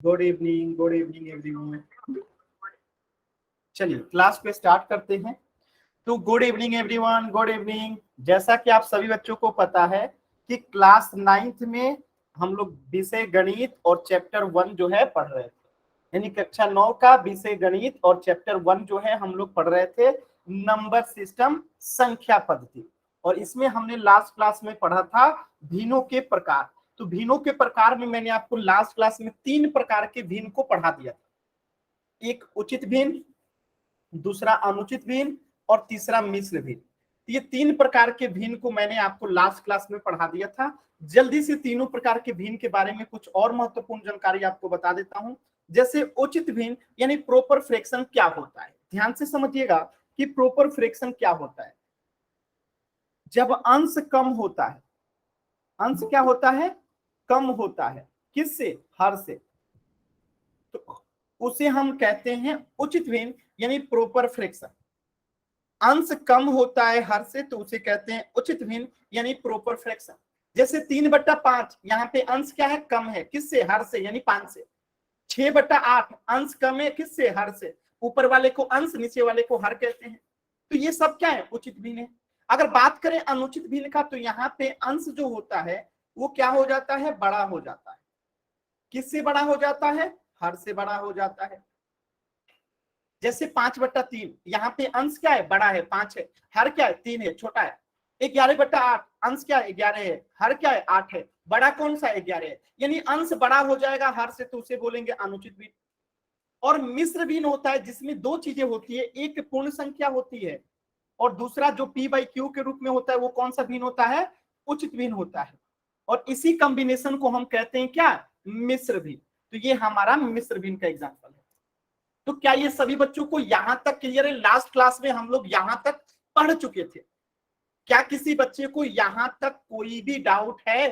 Good evening everyone. चलिए class पे start करते हैं। तो good evening everyone, good evening. जैसा कि आप सभी बच्चों को पता है कि क्लास 9th में हम लोग विषय गणित और चैप्टर 1 जो है पढ़ रहे थे, यानी कक्षा 9 का विषय गणित और चैप्टर 1 जो है हम लोग पढ़ रहे थे नंबर सिस्टम, संख्या पद्धति। और इसमें हमने लास्ट क्लास में पढ़ा था भिन्नों के प्रकार। तो भिन्नों के प्रकार में मैंने आपको लास्ट क्लास में 3 प्रकार के भिन्न को पढ़ा दिया था। एक उचित भिन्न, दूसरा अनुचित भिन्न और तीसरा मिश्र भिन्न। ये 3 प्रकार के भिन्न को मैंने आपको लास्ट क्लास में पढ़ा दिया था। जल्दी से तीनों प्रकार के भिन्न के बारे में कुछ और महत्वपूर्ण जानकारी आपको बता देता हूं। जैसे उचित भिन्न यानी प्रॉपर फ्रैक्शन क्या होता है, ध्यान से समझिएगा कि प्रॉपर फ्रैक्शन क्या होता है। जब अंश कम होता है, अंश क्या होता है, कम होता है, किससे, हर से, तो उसे हम कहते हैं उचित भिन्न यानी प्रॉपर फ्रैक्शन। अंश कम होता है हर से तो उसे कहते हैं उचित भिन्न यानी प्रॉपर फ्रैक्शन। जैसे 3/5, यहाँ पे अंश क्या है, कम है, किससे, हर से, यानी 5 से। 6/8 अंश कम है, किससे, हर से। ऊपर वाले को अंश, नीचे वाले को हर कहते हैं। तो ये सब क्या है, उचित भिन्न है। अगर बात करें अनुचित भिन्न का, तो यहाँ पे अंश जो होता है वो क्या हो जाता है, बड़ा हो जाता है। किससे बड़ा हो जाता है, हर से बड़ा हो जाता है। जैसे 5/3, यहाँ पे अंश क्या है, बड़ा है, 5 है, हर क्या है, 3 है, छोटा है। 11/8 अंश क्या है, 11 है, हर क्या है, 8 है, बड़ा कौन सा, 11 है। यानी अंश बड़ा हो जाएगा हर से तो उसे बोलेंगे अनुचित भिन्न। और मिश्र भिन्न होता है जिसमें दो चीजें होती है, एक पूर्ण संख्या होती है और दूसरा जो p/q के रूप में होता है वो कौन सा भिन्न होता है, उचित भिन्न होता है। और इसी कॉम्बिनेशन को हम कहते हैं क्या, मिश्र भिन्न। तो ये हमारा मिश्र भिन्न का एग्जांपल है। तो क्या ये सभी बच्चों को यहां तक क्लियर है? लास्ट क्लास में हम लोग यहां तक पढ़ चुके थे। क्या किसी बच्चे को यहां तक कोई भी डाउट है?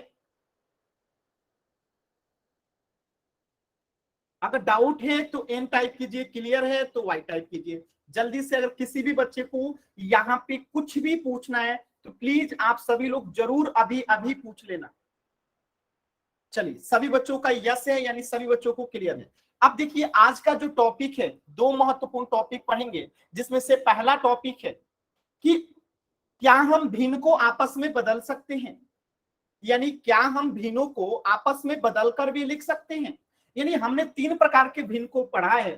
अगर डाउट है तो एन टाइप कीजिए, क्लियर है तो वाई टाइप कीजिए। जल्दी से अगर किसी भी बच्चे को यहाँ पे कुछ भी पूछना है तो प्लीज आप सभी लोग जरूर अभी अभी पूछ लेना। चलिए, सभी बच्चों का यस है यानी सभी बच्चों को क्लियर है। अब देखिए आज का जो टॉपिक है, दो महत्वपूर्ण टॉपिक पढ़ेंगे, जिसमें से पहला टॉपिक है कि क्या हम भिन्न को आपस में बदल सकते हैं, यानी क्या हम भिन्नों को आपस में बदल कर भी लिख सकते हैं। यानी हमने 3 प्रकार के भिन्न को पढ़ा है,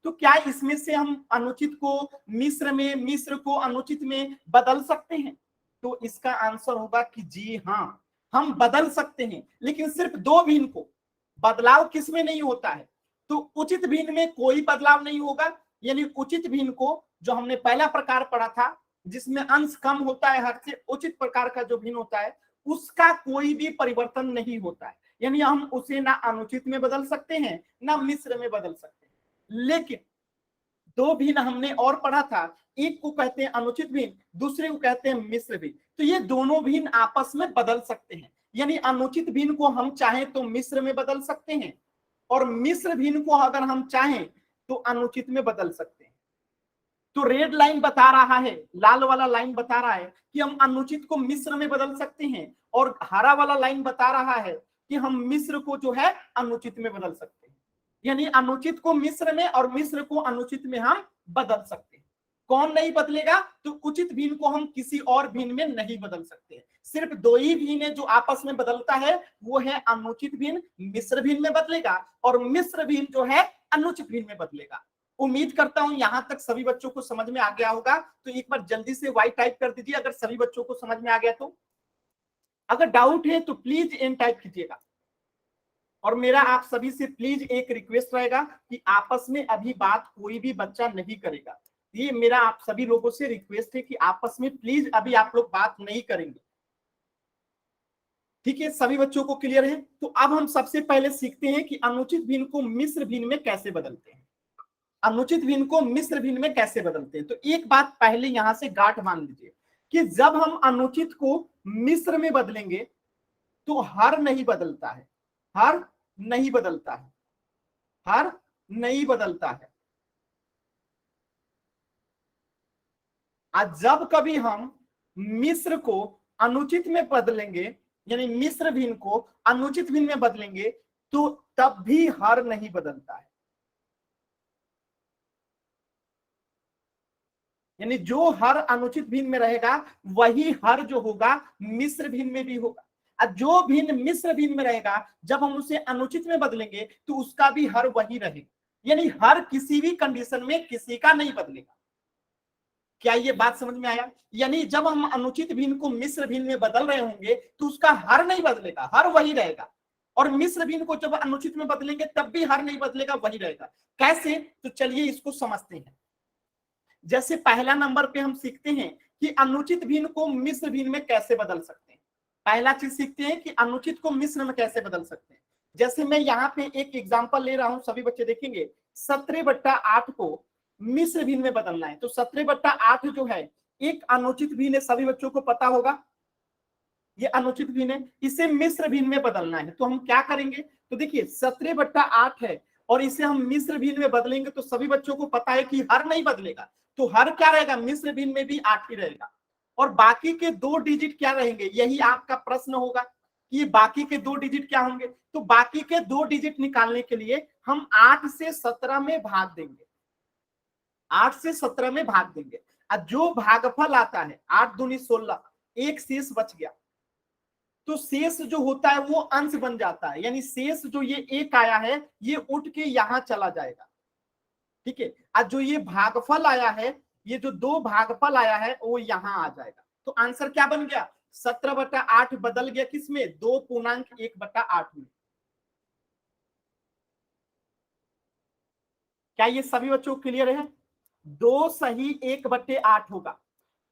तो क्या इसमें से हम अनुचित को मिश्र में, मिश्र को अनुचित में बदल सकते हैं? तो इसका आंसर होगा कि जी हाँ, हम बदल सकते हैं, लेकिन सिर्फ 2 भिन्न को। बदलाव किसमें नहीं होता है, तो उचित भिन्न में कोई बदलाव नहीं होगा। यानी उचित भिन्न को जो हमने पहला प्रकार पढ़ा था जिसमें अंश कम होता है हर से, उचित प्रकार का जो भिन्न होता है उसका कोई भी परिवर्तन नहीं होता है। यानी हम उसे ना अनुचित में बदल सकते हैं ना मिश्र में बदल सकते हैं। लेकिन 2 भिन्न हमने और पढ़ा था, एक को कहते हैं अनुचित भिन्न, दूसरे को कहते हैं मिश्र भिन्न। तो ये दोनों भिन्न आपस में बदल सकते हैं। यानी अनुचित भिन्न को हम चाहें तो मिश्र में बदल सकते हैं और मिश्र भिन्न को अगर हम चाहें तो अनुचित में बदल सकते हैं। तो रेड लाइन बता रहा है, लाल वाला लाइन बता रहा है कि हम अनुचित को मिश्र में बदल सकते हैं, और हरा वाला लाइन बता रहा है कि हम मिश्र को जो है अनुचित में बदल सकते हैं। यानी अनुचित को मिश्र में और मिश्र को अनुचित में हम बदल सकते हैं। कौन नहीं बदलेगा, तो उचित भिन्न को हम किसी और भिन्न में नहीं बदल सकते। सिर्फ 2 ही भिन्न है जो आपस में बदलता है, वो है अनुचित भिन्न मिश्र भिन्न में बदलेगा और मिश्र भिन्न जो है अनुचित भिन्न में बदलेगा। उम्मीद करता हूं यहां तक सभी बच्चों को समझ में आ गया होगा। तो एक बार जल्दी से वाई टाइप कर दीजिए अगर सभी बच्चों को समझ में आ गया तो। अगर डाउट है तो प्लीज एन टाइप कीजिएगा। और मेरा आप सभी से प्लीज एक रिक्वेस्ट रहेगा कि आपस में अभी बात कोई भी बच्चा नहीं करेगा। ये मेरा आप सभी लोगों से रिक्वेस्ट है कि आपस में प्लीज अभी आप लोग बात नहीं करेंगे। ठीक है, सभी बच्चों को क्लियर है? तो अब हम सबसे पहले सीखते हैं कि अनुचित भिन्न को मिश्र भिन्न में कैसे बदलते हैं। अनुचित भिन्न को मिश्र भिन्न में कैसे बदलते हैं? तो एक बात पहले यहां से गांठ मान लीजिए कि जब हम अनुचित को मिश्र में बदलेंगे तो हर नहीं बदलता है, हर नहीं बदलता है, हर नहीं बदलता है। आज जब कभी हम मिश्र को अनुचित में बदलेंगे, यानी मिश्र भिन्न को अनुचित भिन्न में बदलेंगे, तो तब भी हर नहीं बदलता है। यानी जो हर अनुचित भिन्न में रहेगा वही हर जो होगा मिश्र भिन्न में भी होगा, और जो भिन्न मिश्र भिन्न में रहेगा जब हम उसे अनुचित में बदलेंगे तो उसका भी हर वही रहेगा। यानी हर किसी भी कंडीशन में किसी का नहीं बदलेगा। क्या ये बात समझ में आया? यानी जब हम अनुचित भिन्न को मिश्र भिन्न में बदल रहे होंगे तो उसका हर नहीं बदलेगा, हर वही रहेगा, और मिश्र भिन्न को जब अनुचित में बदलेंगे तब भी हर नहीं बदलेगा, वही रहेगा। कैसे? तो चलिए इसको समझते हैं। जैसे पहला नंबर पे हम सीखते हैं कि अनुचित भिन्न को मिश्र भिन्न में कैसे बदल सकते हैं। पहला चीज सीखते हैं कि अनुचित को मिश्र में कैसे बदल सकते हैं। जैसे मैं यहाँ पे एक एग्जांपल ले रहा हूं, सभी बच्चे देखेंगे। 17/8 को मिश्र भिन्न में बदलना है, तो 17/8 जो है एक अनुचित भिन्न है, सभी बच्चों को पता होगा ये अनुचित भिन्न है, इसे मिश्र भिन्न में बदलना है। तो हम क्या करेंगे? तो देखिए 17/8 है और इसे हम मिश्र भिन्न में बदलेंगे तो सभी बच्चों को पता है कि हर नहीं बदलेगा, तो हर क्या रहेगा? मिश्र भिन्न में भी 8 ही रहेगा। और बाकी के 2 डिजिट क्या रहेंगे? यही आपका प्रश्न होगा कि बाकी के 2 डिजिट क्या होंगे। तो बाकी के 2 डिजिट निकालने के लिए हम 8 से 17 में भाग देंगे, 8 से 17 में भाग देंगे, और जो भागफल आता है 8 दूनी 16, एक शेष बच गया। तो शेष जो होता है वो अंश बन जाता है, यानी शेष जो ये एक आया है ये उठ के यहां चला जाएगा, ठीक है। और जो ये भागफल आया है, ये जो 2 भागफल आया है वो यहां आ जाएगा। तो आंसर क्या बन गया? 17/8 बदल गया किसमें? 2.1/8 में। क्या ये सभी बच्चों को क्लियर है? 2 सही 1/8 होगा।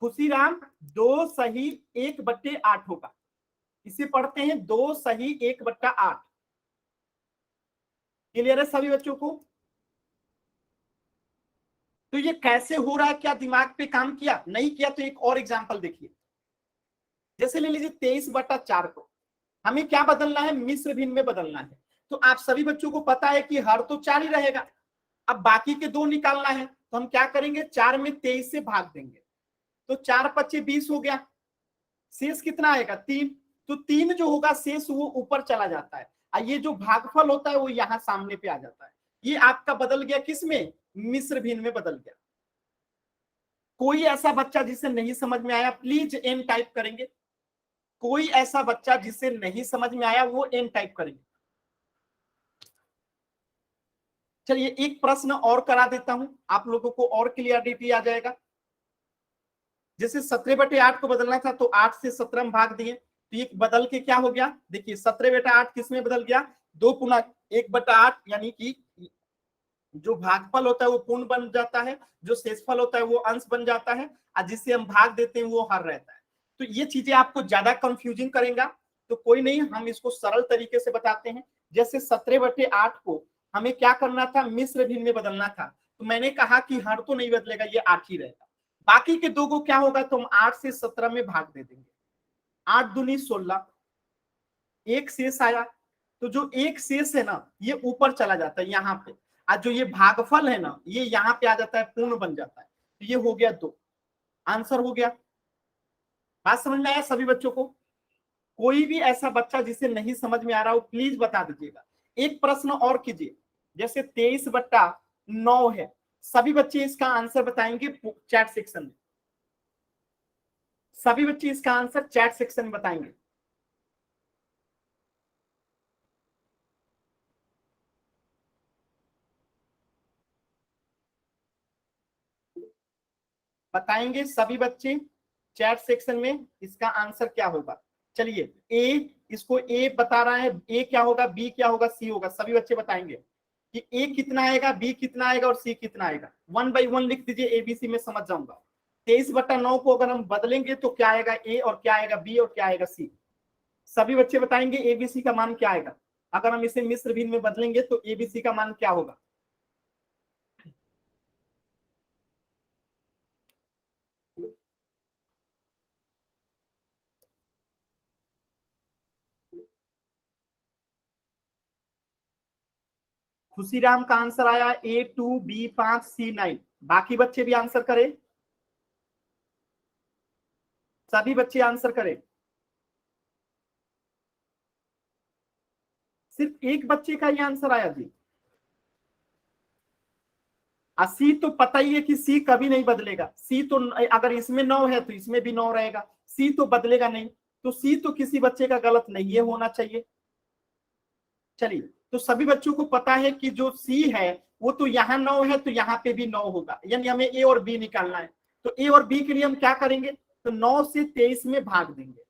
खुशीराम 2 सही 1/8 होगा। इसे पढ़ते हैं 2 सही 1/8। क्लियर है सभी बच्चों को? तो ये कैसे हो रहा है? क्या दिमाग पे काम किया? नहीं किया तो एक और एग्जांपल देखिए। जैसे ले लीजिए 23/4 को हमें क्या बदलना है? मिश्र भिन्न में बदलना है। तो आप सभी बच्चों को पता है कि हर तो 4 ही रहेगा, अब बाकी के 2 निकालना है। तो हम क्या करेंगे? 4 में 23 से भाग देंगे, तो 4×5 = 20 हो गया। शेष कितना आएगा? 3। तो 3 जो होगा शेष वो ऊपर चला जाता है, और ये जो भागफल होता है वो यहाँ सामने पे आ जाता है। ये आपका बदल गया किसमें? मिश्र भिन्न में बदल गया। कोई ऐसा बच्चा जिसे नहीं समझ में आया प्लीज एन टाइप करेंगे। कोई ऐसा बच्चा जिसे नहीं समझ में आया वो एन टाइप करेंगे। चलिए एक प्रश्न और करा देता हूं, आप लोगों को और क्लियरिटी आ जाएगा। जैसे 17/8 को बदलना था तो 8 से 17 में भाग दिए, तो ये बदल के क्या हो गया? देखिए 17/8 किस में बदल गया? 2.1/8, यानी कि जो भागफल होता है वो पूर्ण बन जाता है, जो शेषफल होता है वो अंश बन जाता है, और जिसे हम भाग देते हैं वो हर रहता है। तो ये चीजें आपको ज्यादा कंफ्यूजिंग करेगा, तो कोई नहीं, हम इसको सरल तरीके से बताते हैं। जैसे 17/8 को हमें क्या करना था? मिश्र भिन्न में बदलना था। तो मैंने कहा कि हर तो नहीं बदलेगा, ये 8 ही रहेगा। बाकी के 2 को क्या होगा? तो हम 8 से 17 में भाग दे देंगे। 8 दूनी 16, एक शेष आया। तो जो एक शेष है ना ये ऊपर चला जाता है यहाँ पे, और जो ये भागफल है ना ये यहाँ पे आ जाता है, पूर्ण बन जाता है। तो ये हो गया 2, आंसर हो गया। बात समझ में आया सभी बच्चों को? कोई भी ऐसा बच्चा जिसे नहीं समझ में आ रहा हो प्लीज बता दीजिएगा। एक प्रश्न और कीजिए। जैसे 23/9 है, सभी बच्चे इसका आंसर बताएंगे चैट सेक्शन में। सभी बच्चे इसका आंसर चैट सेक्शन में बताएंगे। बताएंगे सभी बच्चे चैट सेक्शन में इसका आंसर क्या होगा। चलिए ए, इसको ए बता रहा है, ए क्या होगा, बी क्या होगा, सी होगा। सभी बच्चे बताएंगे कि ए कितना आएगा, बी कितना आएगा और सी कितना आएगा। 1 by 1 लिख दीजिए, एबीसी में समझ जाऊंगा। 23/9 को अगर हम बदलेंगे तो क्या आएगा? ए, और क्या आएगा? बी, और क्या आएगा? सी। सभी बच्चे बताएंगे एबीसी का मान क्या आएगा। अगर हम इसे मिश्र भिन्न में बदलेंगे तो एबीसी का मान क्या होगा? खुशीराम का आंसर आया A2, B5, C9। बाकी बच्चे भी आंसर करें, सभी बच्चे आंसर करें। सिर्फ एक बच्चे का ये आंसर आया जी। सी तो पता ही है कि सी कभी नहीं बदलेगा। सी तो अगर इसमें 9 है तो इसमें भी 9 रहेगा। सी तो बदलेगा नहीं, तो सी तो किसी बच्चे का गलत नहीं है होना चाहिए। चलिए, तो सभी बच्चों को पता है कि जो सी है वो तो यहाँ 9 है, तो यहाँ पे भी 9 होगा, यानी हमें ए और बी निकालना है। तो ए और बी के लिए हम क्या करेंगे, तो 9 से 23 में भाग देंगे,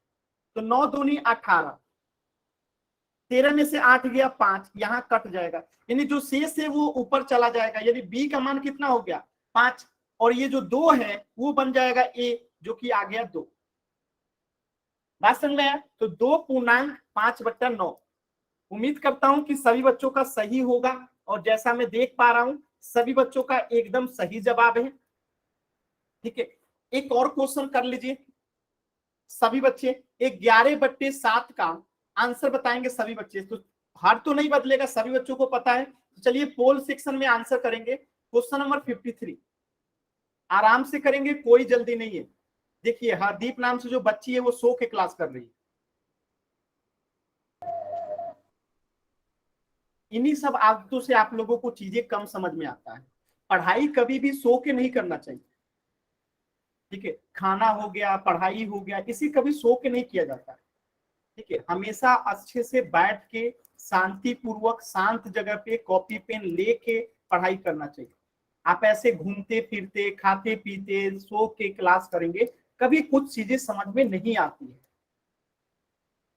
तो 9 दूनी 18, 13 में से 8 गया 5, यहाँ कट जाएगा, यानी जो शेष है वो ऊपर चला जाएगा, यानी बी का मान कितना हो गया 5, और ये जो 2 है वो बन जाएगा ए, जो कि आ गया 2। बात समझ में आया? तो 2.5/9। उम्मीद करता हूं कि सभी बच्चों का सही होगा, और जैसा मैं देख पा रहा हूं सभी बच्चों का एकदम सही जवाब है। ठीक है, एक और क्वेश्चन कर लीजिए सभी बच्चे। 11/7 का आंसर बताएंगे सभी बच्चे, तो हार तो नहीं बदलेगा, सभी बच्चों को पता है। तो चलिए पोल सेक्शन में आंसर करेंगे। क्वेश्चन नंबर 53 आराम से करेंगे, कोई जल्दी नहीं है। देखिए हरदीप नाम से जो बच्ची है वो 100 के क्लास कर रही है। इन्हीं सब आदतों से आप लोगों को चीजें कम समझ में आता है। पढ़ाई कभी भी सो के नहीं करना चाहिए। ठीक है, खाना हो गया, पढ़ाई हो गया, इसी कभी सो के नहीं किया जाता है। ठीक है, हमेशा अच्छे से बैठ के शांति पूर्वक शांत जगह पे कॉपी पेन लेके पढ़ाई करना चाहिए। आप ऐसे घूमते फिरते खाते पीते सो के क्लास करेंगे, कभी कुछ चीजें समझ में नहीं आती है।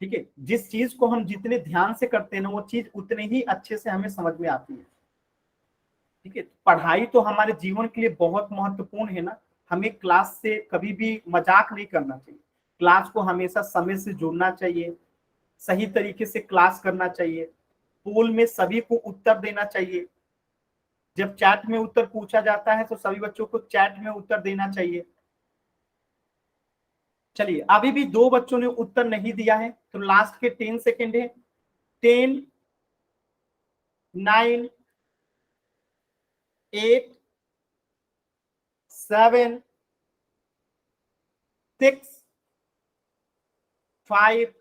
ठीक है, जिस चीज को हम जितने ध्यान से करते हैं ना वो चीज उतने ही अच्छे से हमें समझ में आती है। ठीक है, पढ़ाई तो हमारे जीवन के लिए बहुत महत्वपूर्ण है ना। हमें क्लास से कभी भी मजाक नहीं करना चाहिए। क्लास को हमेशा समय से जुड़ना चाहिए, सही तरीके से क्लास करना चाहिए, पोल में सभी को उत्तर देना चाहिए। जब चैट में उत्तर पूछा जाता है तो सभी बच्चों को चैट में उत्तर देना चाहिए। चलिए, अभी भी 2 बच्चों ने उत्तर नहीं दिया है, तो लास्ट के 10 सेकेंड है। 10, 9, 8, 7, 6, 5,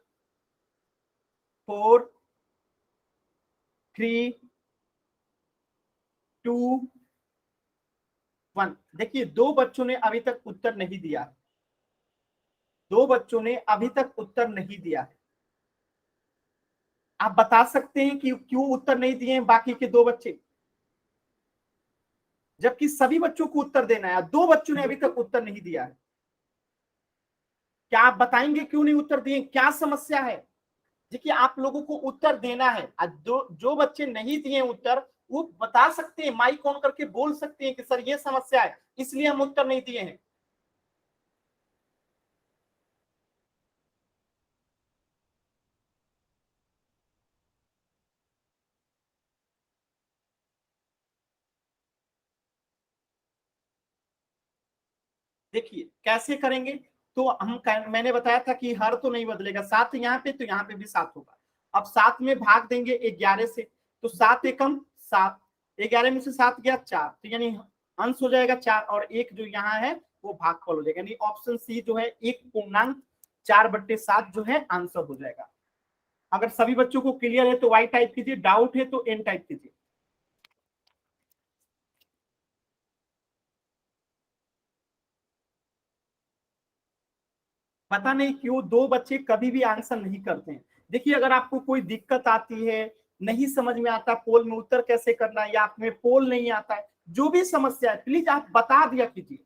4, 3, 2, 1। देखिए 2 बच्चों ने अभी तक उत्तर नहीं दिया। 2 बच्चों ने अभी तक उत्तर नहीं दिया है। आप बता सकते हैं कि क्यों उत्तर नहीं दिए हैं बाकी के 2 बच्चे, जबकि सभी बच्चों को उत्तर देना है। 2 बच्चों ने अभी तक उत्तर नहीं दिया है। क्या आप बताएंगे क्यों नहीं उत्तर दिए, क्या समस्या है? देखिए आप लोगों को उत्तर देना है। जो बच्चे नहीं दिए उत्तर वो बता सकते हैं, माइक ऑन करके बोल सकते हैं कि सर ये समस्या है इसलिए हम उत्तर नहीं दिए हैं। देखिए कैसे करेंगे, तो मैंने बताया था कि हर तो नहीं बदलेगा, 7 यहाँ पे तो यहाँ पे भी 7 होगा। अब 7 में भाग देंगे 11 से, तो 7 एकम 7, 11 में से 7 गया 4, तो यानी अंश हो जाएगा 4, और एक जो यहाँ है वो भागफल हो जाएगा, यानी ऑप्शन सी जो है 1.4/7 जो है आंसर हो जाएगा। अगर सभी बच्चों को क्लियर है तो वाई टाइप कीजिए, डाउट है तो एन टाइप कीजिए। पता नहीं क्यों 2 बच्चे कभी भी आंसर नहीं करते हैं। देखिए अगर आपको कोई दिक्कत आती है, नहीं समझ में आता पोल में उत्तर कैसे करना है, या आप में पोल नहीं आता है, जो भी समस्या है प्लीज आप बता दिया कीजिए।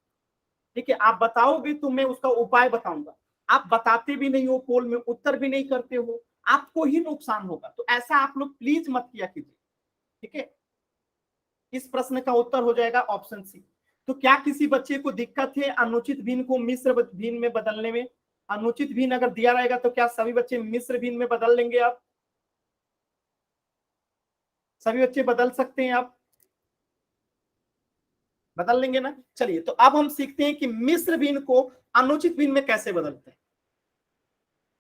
ठीक है, आप बताओगे तो मैं उसका उपाय बताऊंगा। आप बताते भी नहीं हो, पोल में उत्तर भी नहीं करते हो, आपको ही नुकसान होगा। तो ऐसा आप लोग प्लीज मत किया कीजिए। ठीक है, इस प्रश्न का उत्तर हो जाएगा ऑप्शन सी। तो क्या किसी बच्चे को दिक्कत है अनुचित भिन्न को मिश्र भिन्न में बदलने में? अनुचित भिन्न अगर दिया रहेगा तो क्या सभी बच्चे मिश्र भिन्न में बदल लेंगे? आप सभी बच्चे बदल सकते हैं, आप बदल लेंगे ना। चलिए, तो अब हम सीखते हैं कि मिश्र भिन्न को अनुचित भिन्न में कैसे बदलते हैं।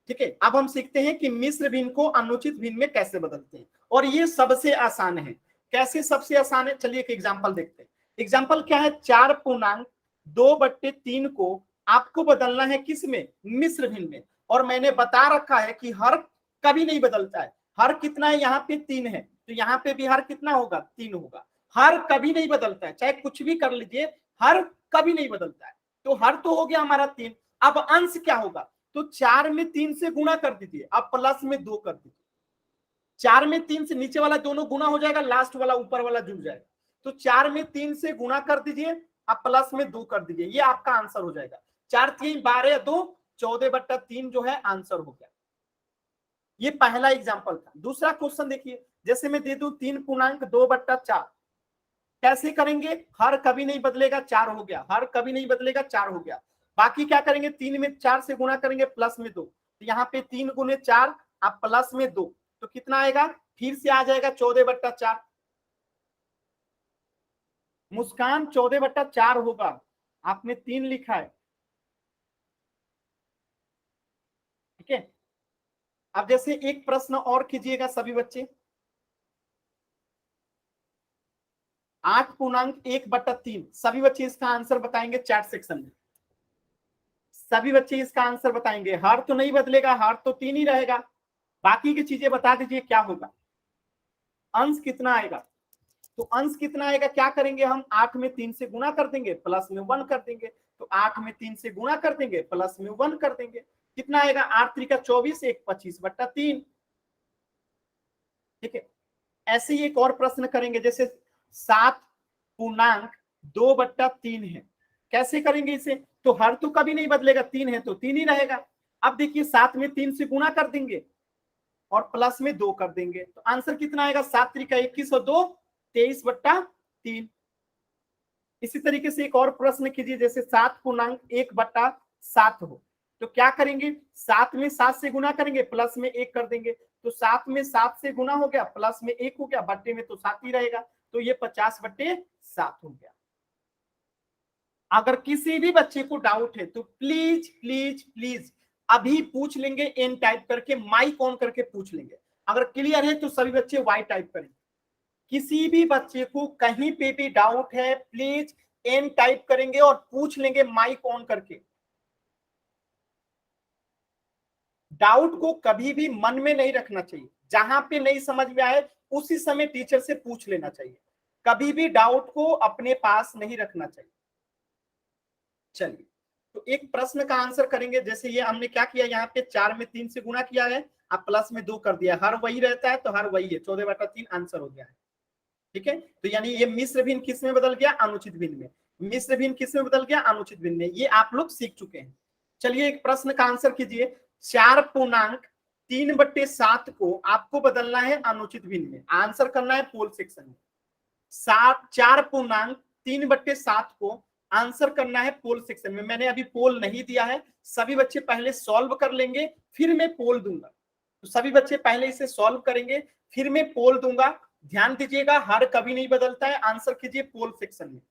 ठीक है, अब हम सीखते हैं कि मिश्र भिन्न को अनुचित भिन्न में कैसे बदलते हैं, और ये सबसे आसान है। कैसे सबसे आसान है, चलिए एक एग्जांपल देखते हैं। एग्जांपल क्या है, 4.2/3 को आपको बदलना है किस में, मिश्र भिन्न में। और मैंने बता रखा है कि हर कभी नहीं बदलता है, हर कितना है, यहाँ पे 3 है, तो यहाँ पे भी हर कितना होगा, 3 होगा। हर कभी नहीं बदलता है, चाहे कुछ भी कर लीजिए, हर कभी नहीं बदलता है। तो हर तो हो गया हमारा 3। अब अंश क्या होगा, तो 4 में 3 से गुणा कर दीजिए, अब प्लस में 2 कर दीजिए। 4 में 3 से नीचे वाला दोनों गुणा हो जाएगा, लास्ट वाला ऊपर वाला जुड़ जाएगा। तो 4 में 3 से गुणा कर दीजिए, अब प्लस में 2 कर दीजिए, ये आपका आंसर हो जाएगा। 4 3 12 2 14/3 जो है आंसर हो गया। ये पहला एग्जांपल था। दूसरा क्वेश्चन देखिए, जैसे मैं दे दूं 3.2/4, कैसे करेंगे, हर कभी नहीं बदलेगा, 4 हो गया, हर कभी नहीं बदलेगा, 4 हो गया। बाकी क्या करेंगे, 3 में 4 से गुणा करेंगे, प्लस में 2, तो यहाँ पे 3 गुने 4, आप प्लस में 2, तो कितना आएगा, फिर से आ जाएगा 14/4। मुस्कान 14/4 होगा, आपने 3 लिखा है, ठीक है। अब जैसे एक प्रश्न और कीजिएगा सभी बच्चे, 8.1/3, सभी बच्चे इसका आंसर बताएंगे चैट सेक्शन में। सभी बच्चे इसका आंसर बताएंगे, हर तो नहीं बदलेगा, हर तो 3 ही रहेगा, बाकी की चीजें बता दीजिए क्या होगा, अंश कितना आएगा। तो अंश कितना आएगा, क्या करेंगे हम, 8 में 3 से गुणा कर देंगे, प्लस में 1 कर देंगे, तो 8 में 3 से गुणा कर देंगे, प्लस में 1 कर देंगे, कितना आएगा, 8 3 24, 1 25/3, ठीक है। ऐसे ही एक और प्रश्न करेंगे, जैसे 7.2/3 है, कैसे करेंगे इसे, तो हर तो कभी नहीं बदलेगा, 3 है तो 3 ही रहेगा। अब देखिए 7 में 3 से गुणा कर देंगे और प्लस में 2 कर देंगे, तो आंसर कितना आएगा, 7 3 21 और 2 23/3। इसी तरीके से एक और प्रश्न कीजिए, जैसे 7.1/7 हो, तो क्या करेंगे, 7 में 7 से गुणा करेंगे, प्लस में 1 कर देंगे, तो 7 में 7 से गुणा हो गया, प्लस में 1 हो गया, बट्टे में तो 7 ही रहेगा, तो ये 50/7 हो गया। अगर किसी भी बच्चे को डाउट है तो प्लीज प्लीज प्लीज अभी पूछ लेंगे, एन टाइप करके, माइक ऑन करके पूछ लेंगे। अगर क्लियर है तो सभी बच्चे वाई टाइप करेंगे। किसी भी बच्चे को कहीं पे भी डाउट है, प्लीज एन टाइप करेंगे और पूछ लेंगे माइक ऑन करके। डाउट को कभी भी मन में नहीं रखना चाहिए, जहां पे नहीं समझ में आए उसी समय टीचर से पूछ लेना चाहिए, कभी भी डाउट को अपने पास नहीं रखना चाहिए। चलिए, तो एक प्रश्न का आंसर करेंगे, जैसे ये हमने क्या किया, यहाँ पे 4 में 3 से गुणा किया है, अब प्लस में 2 कर दिया, हर वही रहता है तो हर वही है, 14/3 आंसर हो गया है, ठीक है। तो यानी ये मिश्र भिन्न किस में बदल गया, अनुचित भिन्न में। मिश्र भिन्न किस में बदल गया, अनुचित भिन्न में। ये आप लोग सीख चुके हैं। चलिए एक प्रश्न का आंसर कीजिए, 4.3/7 को आपको बदलना है अनुचित भिन्न में, आंसर करना है पोल सेक्शन में। 4.3/7 को आंसर करना है पोल सेक्शन में। मैंने अभी पोल नहीं दिया है, सभी बच्चे पहले सॉल्व कर लेंगे, फिर मैं पोल दूंगा। तो सभी बच्चे पहले इसे सॉल्व करेंगे, फिर मैं पोल दूंगा। ध्यान दीजिएगा, हर कभी नहीं बदलता है, आंसर कीजिए पोल सेक्शन में।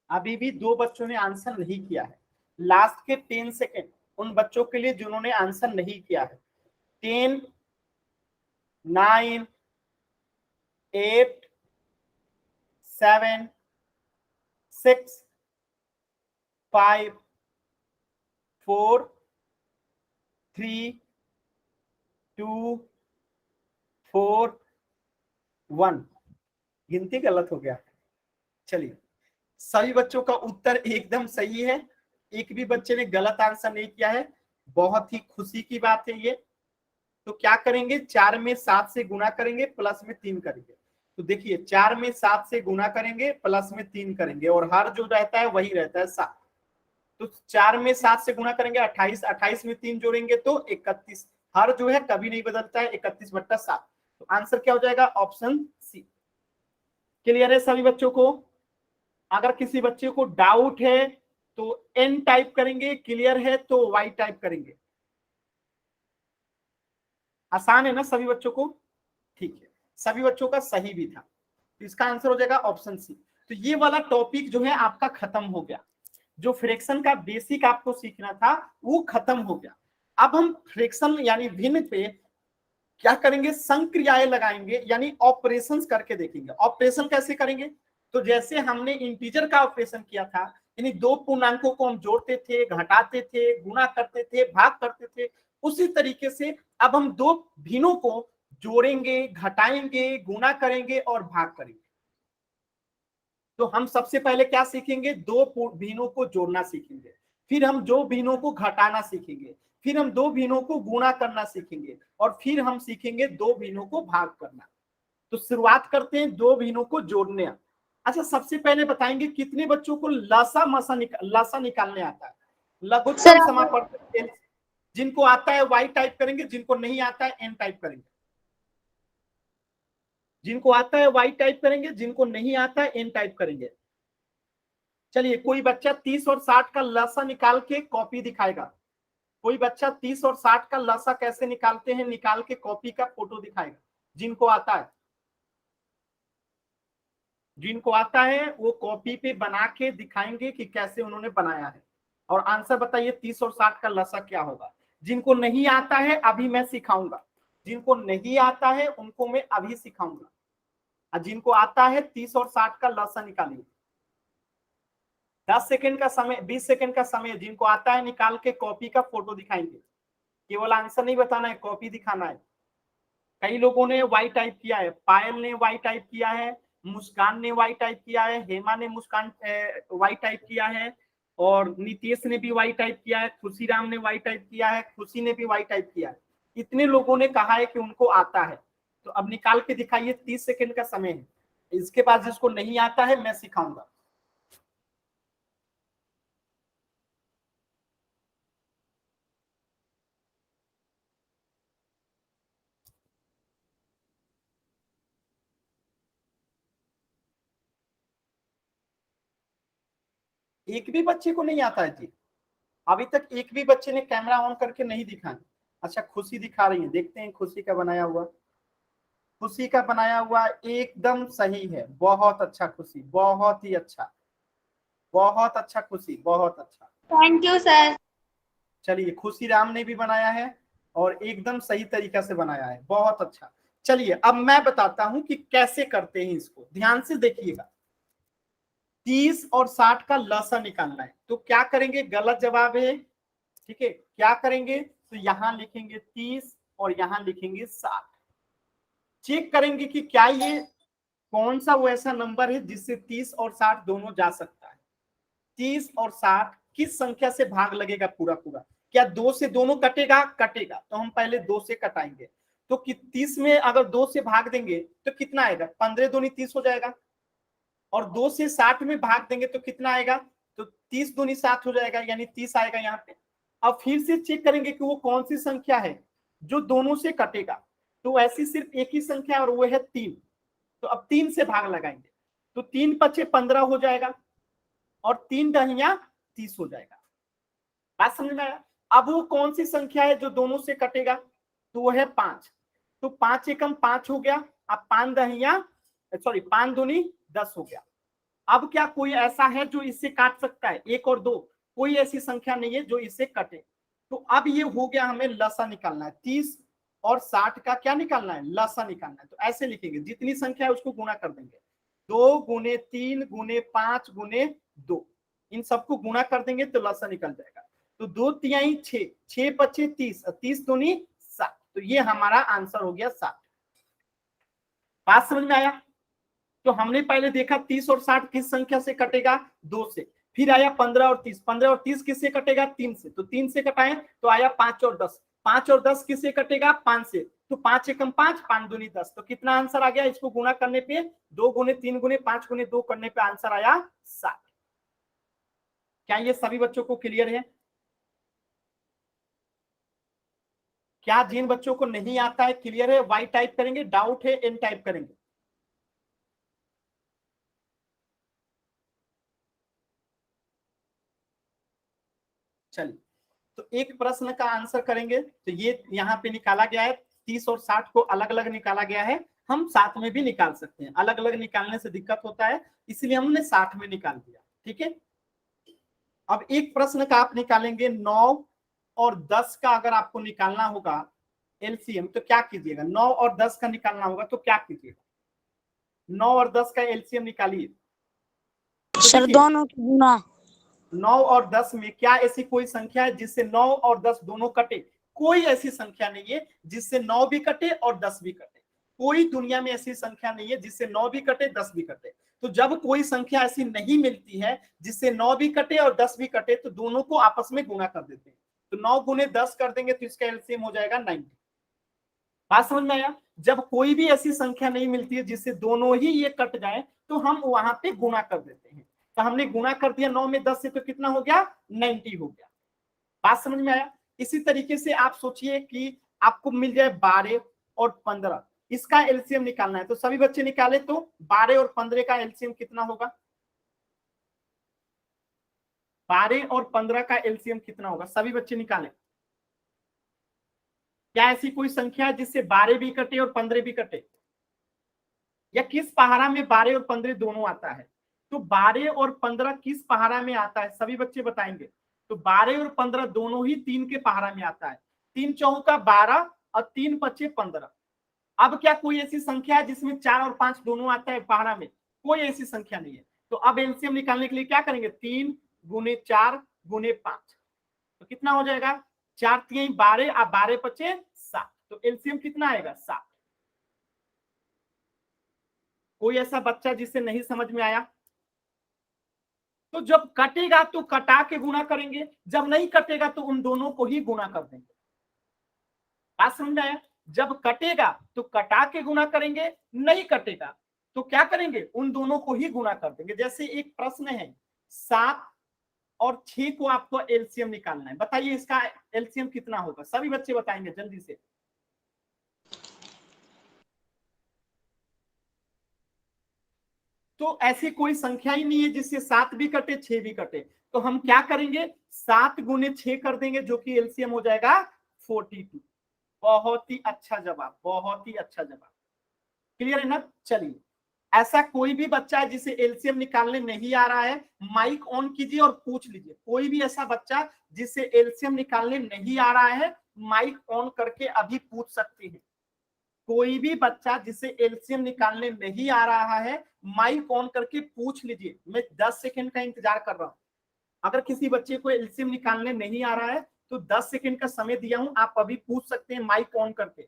अभी भी 2 बच्चों ने आंसर नहीं किया है, लास्ट के 10 सेकेंड उन बच्चों के लिए जिन्होंने आंसर नहीं किया है। 10 9 8 7 6 5 4 3 2 4 1। गिनती गलत हो गया। चलिए, सभी बच्चों का उत्तर एकदम सही है, एक भी बच्चे ने गलत आंसर नहीं किया है, बहुत ही खुशी की बात है ये। तो क्या करेंगे, 4 में 7 से गुणा करेंगे, प्लस में 3 करेंगे। तो देखिए 4 में 7 से गुणा करेंगे, प्लस में 3 करेंगे, और हर जो रहता है वही रहता है 7। तो 4 में 7 से गुणा करेंगे 28, 28 में 3 जोड़ेंगे तो 31। हर जो है कभी नहीं बदलता है, 31/7। तो आंसर क्या हो जाएगा, ऑप्शन सी। क्लियर है सभी बच्चों को। अगर किसी बच्चे को डाउट है तो एन टाइप करेंगे, क्लियर है तो वाई टाइप करेंगे। आसान है ना सभी बच्चों को? ठीक है, सभी बच्चों का सही भी था, तो इसका आंसर हो जाएगा ऑप्शन सी। तो ये वाला टॉपिक जो है आपका खत्म हो गया, जो फ्रैक्शन का बेसिक आपको सीखना था वो खत्म हो गया। अब हम फ्रैक्शन यानी भिन्न पे क्या करेंगे, संक्रियाएं लगाएंगे, यानी ऑपरेशंस करके देखेंगे। ऑपरेशन कैसे करेंगे, तो जैसे हमने इंटीजर का ऑपरेशन किया था, यानी दो पूर्णांकों को हम जोड़ते थे, घटाते थे, गुणा करते थे, भाग करते थे, उसी तरीके से अब हम दो भिन्नों को जोड़ेंगे, घटाएंगे, गुणा करेंगे और भाग करेंगे। तो हम सबसे पहले क्या सीखेंगे, दो भिन्नों को जोड़ना सीखेंगे, फिर हम दो भिन्नों को घटाना सीखेंगे, फिर हम दो भिन्नों को गुणा करना सीखेंगे, और फिर हम सीखेंगे दो भिन्नों को भाग करना। तो शुरुआत करते हैं दो भिन्नों को जोड़ने। अच्छा, सबसे पहले बताएंगे कितने बच्चों को लसा निकालने आता है, सर लघुत्तम समापवर्तक L। जिनको आता है वाई टाइप करेंगे, जिनको नहीं आता है एन टाइप करेंगे। जिनको आता है वाई टाइप करेंगे, जिनको नहीं आता है एन टाइप करेंगे। चलिए, कोई बच्चा 30 और 60 का लसा निकाल के कॉपी दिखाएगा। कोई बच्चा 30 और 60 का लसा कैसे निकालते हैं निकाल के कॉपी का फोटो दिखाएगा, जिनको आता है। जिनको आता है वो कॉपी पे बना के दिखाएंगे कि कैसे उन्होंने बनाया है, और आंसर बताइए 30 और 60 का लसा क्या होगा। जिनको नहीं आता है अभी मैं सिखाऊंगा, जिनको नहीं आता है उनको मैं अभी सिखाऊंगा, और जिनको आता है 30 और 60 का लसा निकालिए। 10 सेकंड का समय, 20 सेकंड का समय, जिनको आता है निकाल के कॉपी का फोटो दिखाएंगे। केवल आंसर नहीं बताना है, कॉपी दिखाना है। कई लोगों ने वाई टाइप किया है, पायल ने वाई टाइप किया है, मुस्कान ने वाई टाइप किया है, हेमा ने मुस्कान वाई टाइप किया है, और नितेश ने भी वाई टाइप किया है, खुशीराम ने वाई टाइप किया है, खुशी ने भी वाई टाइप किया है। इतने लोगों ने कहा है कि उनको आता है, तो अब निकाल के दिखाइए, 30 सेकंड का समय है। इसके बाद जिसको नहीं आता है मैं सिखाऊंगा। एक भी बच्चे को नहीं आता है जी? अभी तक एक भी बच्चे ने कैमरा ऑन करके नहीं दिखाया। अच्छा, खुशी दिखा रही है, देखते हैं खुशी का बनाया हुआ। खुशी का बनाया हुआ एकदम सही है, बहुत अच्छा खुशी, बहुत ही अच्छा, बहुत अच्छा खुशी, बहुत अच्छा। Thank you sir. चलिए, खुशी राम ने भी बनाया है और एकदम सही तरीका से बनाया है, बहुत अच्छा। चलिए, अब मैं बताता हूं कि कैसे करते हैं इसको, ध्यान से देखिएगा। 30 और 60 का लसा निकालना है, तो क्या करेंगे, गलत जवाब है, ठीक है। क्या करेंगे, तो यहां लिखेंगे 30 और यहां लिखेंगे 60। चेक करेंगे कि क्या ये कौन सा वो ऐसा नंबर है जिससे 30 और 60 दोनों जा सकता है। 30 और 60 किस संख्या से भाग लगेगा पूरा पूरा, क्या 2 से दोनों कटेगा, कटेगा, तो हम पहले 2 से कटाएंगे। तो 30 में अगर 2 से भाग देंगे तो कितना आएगा, 15 दूनी 30 हो जाएगा। और 2 से 60 में भाग देंगे तो कितना आएगा, तो 30 दूनी 7 हो जाएगा, यानी 30 आएगा यहाँ पे। अब फिर से चेक करेंगे कि वो कौन सी संख्या है जो दोनों से कटेगा, तो ऐसी सिर्फ एक ही संख्या और वो है 3। तो अब 3 से भाग लगाएंगे, तो 3 पचे 15 हो जाएगा, और 3 दहिया 30 हो जाएगा। बात समझ में आया? अब वो कौन सी संख्या है जो दोनों से कटेगा, तो वो है 5। तो 5 एकम 5 हो गया, अब 5 दहिया, सॉरी 5 दूनी 10 हो गया। अब क्या कोई ऐसा है जो इससे काट सकता है, 1 और 2, कोई ऐसी संख्या नहीं है जो इससे कटे। तो अब ये हो गया, हमें लसा निकालना है, 30 और 60 का क्या निकालना है, लसा निकालना है। तो ऐसे लिखेंगे, जितनी संख्या है उसको गुणा कर देंगे, 2 गुने 3 गुने 5 गुने 2, इन सबको गुणा कर देंगे तो लसा निकल जाएगा। तो 2 तिहाई 6, 6 पचे 30, 30 दूनी 60, तो ये हमारा आंसर हो गया 60। बात समझ में आया? तो हमने पहले देखा 30 और 60 किस संख्या से कटेगा, 2 से। फिर आया 15 और 30, 15 और 30 किससे कटेगा, 3 से, तो 3 से कटाए तो आया 5 और 10, 5 और 10 किससे कटेगा, 5 से, तो 5 एकम 5, 5 दूनी 10, तो कितना आंसर आ गया, इसको गुणा करने पे 2 गुने 3 गुने 5 गुने 2 करने पे आंसर आया 60। क्या ये सभी बच्चों को क्लियर है? क्या जिन बच्चों को नहीं आता है क्लियर है, वाई टाइप करेंगे, डाउट है एन टाइप करेंगे? चलिए, तो एक प्रश्न का आंसर करेंगे, तो ये यहाँ पे निकाला गया है 30 और 60 को अलग अलग निकाला गया है, हम साथ में भी निकाल सकते हैं। अलग अलग निकालने से दिक्कत होता है, इसलिए हमने साथ में निकाल दिया। ठीक है, अब एक प्रश्न का आप निकालेंगे 9 और 10 का अगर आपको निकालना होगा एलसीएम तो क्या कीजिएगा? 9 और 10 का निकालना होगा तो क्या कीजिएगा? 9 और 10 का एलसीएम निकालिए। तो सर दोनों की गुना। 9 और 10 में क्या ऐसी कोई संख्या है जिससे 9 और 10 दोनों कटे? कोई ऐसी संख्या नहीं है जिससे 9 भी कटे और 10 भी कटे। कोई दुनिया में ऐसी संख्या नहीं है जिससे 9 भी कटे 10 भी कटे। तो जब कोई संख्या ऐसी नहीं मिलती है जिससे 9 भी कटे और 10 भी कटे तो दोनों को आपस में गुणा कर देते हैं। तो 9 गुने 10 कर देंगे तो इसका एलसीएम हो जाएगा 90। बात समझ में आया? जब कोई भी ऐसी संख्या नहीं मिलती है जिससे दोनों ही ये कट जाए तो हम वहां पे गुणा कर देते हैं। तो हमने गुणा कर दिया 9 में 10 से तो कितना हो गया? 90 हो गया। बात समझ में आया? इसी तरीके से आप सोचिए कि आपको मिल जाए 12 और 15, इसका एलसीएम निकालना है। तो सभी बच्चे निकाले तो 12 और 15 का एलसीएम कितना होगा? 12 और 15 का एलसीएम कितना होगा? सभी बच्चे निकालें। क्या ऐसी कोई संख्या है जिससे 12 भी कटे और 15 भी कटे? या किस पहाड़ा में 12 और 15 दोनों आता है? तो 12 और 15 किस पहाड़ा में आता है? सभी बच्चे बताएंगे। तो 12 और 15 दोनों ही 3 के पहाड़ा में आता है। 3 चौका 12 और 3 पचे 15। अब क्या कोई ऐसी संख्या है जिसमें 4 और 5 दोनों आता है पहाड़ा में? कोई ऐसी संख्या नहीं है। तो अब एलसीएम निकालने के लिए क्या करेंगे? 3 गुने 4 गुने 5, तो कितना हो जाएगा? 4 3 12 और 12 पचे 7। तो एलसीएम कितना आएगा? 7। कोई ऐसा बच्चा जिसे नहीं समझ में आया? तो जब कटेगा तो कटा के गुणा करेंगे, जब नहीं कटेगा तो उन दोनों को ही गुणा कर देंगे। बात समझ में आया? जब कटेगा तो कटा के गुणा करेंगे, नहीं कटेगा तो क्या करेंगे? उन दोनों को ही गुणा कर देंगे। जैसे एक प्रश्न है 7 और 6 को आपको एलसीएम निकालना है, बताइए इसका एलसीएम कितना होगा? सभी बच्चे बताएंगे जल्दी से। तो ऐसी कोई संख्या ही नहीं है जिससे 7 भी कटे 6 भी कटे। तो हम क्या करेंगे? 7 गुने 6 कर देंगे जो कि एलसीएम हो जाएगा 42। बहुत ही अच्छा जवाब, बहुत ही अच्छा जवाब। क्लियर है ना? चलिए, ऐसा कोई भी बच्चा है जिसे एलसीएम निकालने नहीं आ रहा है, माइक ऑन कीजिए और पूछ लीजिए। कोई भी ऐसा बच्चा जिसे एलसीएम निकालने नहीं आ रहा है, माइक ऑन करके अभी पूछ सकते हैं। कोई भी बच्चा जिसे एलसीएम निकालने नहीं आ रहा है, माइक ऑन करके पूछ लीजिए। मैं 10 सेकंड का इंतजार कर रहा हूं। अगर किसी बच्चे को एलसीएम निकालने नहीं आ रहा है तो 10 सेकंड का समय दिया हूं, आप अभी पूछ सकते हैं माइक ऑन करके।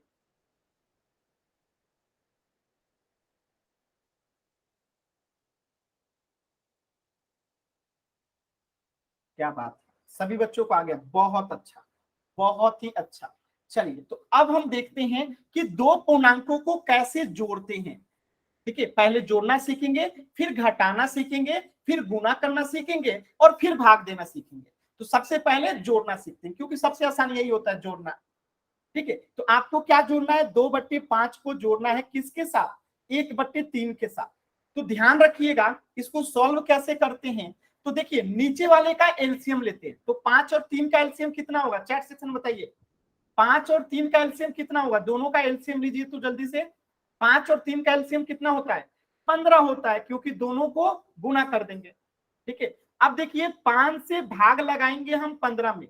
क्या बात है, सभी बच्चों को आ गया। बहुत अच्छा, बहुत ही अच्छा। चलिए, तो अब हम देखते हैं कि दो पूर्णांकों को कैसे जोड़ते हैं। ठीक है, पहले जोड़ना सीखेंगे, फिर घटाना सीखेंगे, फिर गुना करना सीखेंगे और फिर भाग देना सीखेंगे। तो सबसे पहले जोड़ना सीखते हैं क्योंकि सबसे आसान यही होता है, जोड़ना। ठीक है, तो आपको क्या जोड़ना है? 2/5 को जोड़ना है किसके साथ? 1/3 के साथ। तो ध्यान रखिएगा, इसको सॉल्व कैसे करते हैं। तो देखिए, नीचे वाले का एलसीएम लेते हैं। तो 5 और 3 का एलसीएम कितना होगा? चैट सेक्शन बताइए। 5 और 3 का एलसीएम कितना होगा? दोनों का एलसीएम लीजिए तो जल्दी से। 5 और 3 का एलसीएम कितना होता है? 15 होता है, क्योंकि दोनों को गुणा कर देंगे। ठीक है, अब देखिए 5 से भाग लगाएंगे हम 15 में,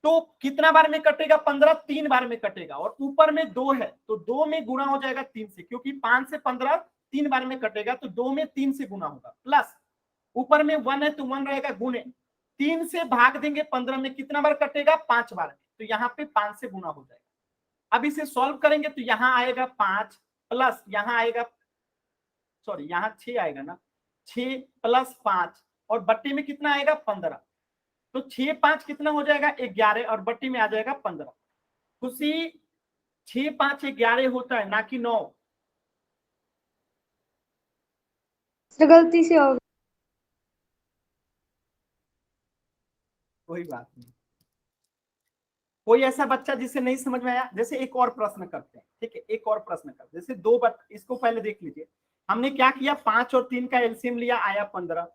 तो कितना बार में कटेगा? 15 3 बार में कटेगा। और ऊपर में 2 है तो 2 में गुणा हो जाएगा 3 से, क्योंकि 5 से 15 3 बार में कटेगा तो 2 में 3 से गुणा होगा। प्लस ऊपर में 1 है तो 1 रहेगा गुणे। 3 से भाग देंगे 15 में, कितना बार कटेगा? 5 बार में, तो यहाँ पे 5 से गुणा हो जाएगा। अब इसे सॉल्व करेंगे तो यहाँ आएगा 5 प्लस यहाँ आएगा, सॉरी यहाँ 6 आएगा ना, 6 प्लस 5 और बट्टी में कितना आएगा? 15। तो 6 5 कितना हो जाएगा? 11 और बट्टी में आ जाएगा 15। खुशी, 6 5 11 होता है ना कि 9? गलती से हो गया। कोई बात नहीं। कोई ऐसा बच्चा जिसे नहीं समझ में आया? जैसे एक और प्रश्न करते हैं। ठीक है, एक और प्रश्न करते हैं। जैसे इसको पहले देख लीजिए। हमने क्या किया? 5 और 3 का एलसीएम लिया, आया 15।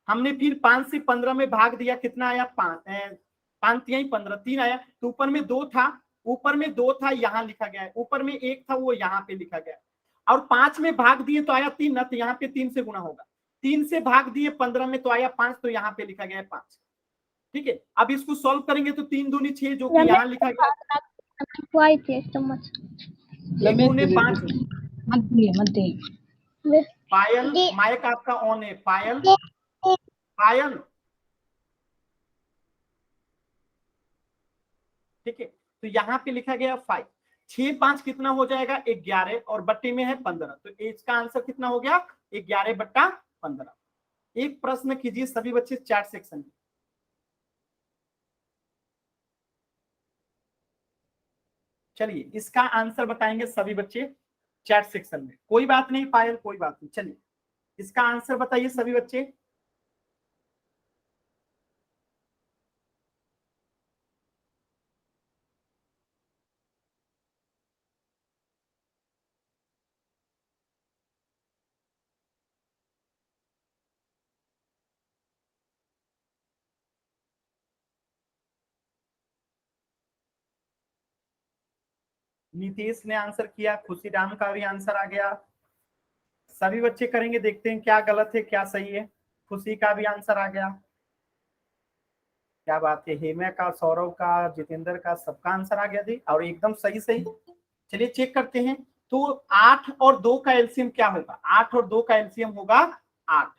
हमने फिर 5 से 15 में भाग दिया, कितना आया? 5 5 3 15, 3 आया। तो ऊपर में 2 था, ऊपर में 2 था यहाँ लिखा गया है, ऊपर में 1 था वो यहाँ पे लिखा गया है, और 5 में भाग दिए तो आया 3 ना, तो यहाँ पे 3 से गुना होगा। 3 से भाग दिए 15 में तो आया 5, तो यहाँ पे लिखा गया है 5। ठीक है, अब इसको सॉल्व करेंगे तो 3 दूनी 6 जो कि यहाँ लिखा गया है, 1 गुने 5। पायल माइक आपका ऑन है, पायल पायल। ठीक है, तो यहाँ पे लिखा गया 5, 6 5 कितना हो जाएगा 11, और बट्टे में है 15, तो इसका आंसर कितना हो गया 11 बट्टा 15। एक प्रश्न कीजिए सभी बच्चे चैट सेक्शन में। चलिए इसका आंसर बताएंगे सभी बच्चे चैट सेक्शन में, कोई बात नहीं पायल, कोई बात नहीं। चलिए इसका आंसर बताइए सभी बच्चे। नीतीश ने आंसर किया, खुशीराम का भी आंसर आ गया, सभी बच्चे करेंगे, देखते हैं क्या गलत है क्या सही है। खुशी का भी आंसर आ गया, क्या बात है, हेमा का, सौरव का, जितेंद्र का, सबका आंसर आ गया जी, और एकदम सही सही। चलिए चेक करते हैं, तो 8 और 2 का एलसीएम क्या होगा, 8 और 2 का एलसीएम होगा 8।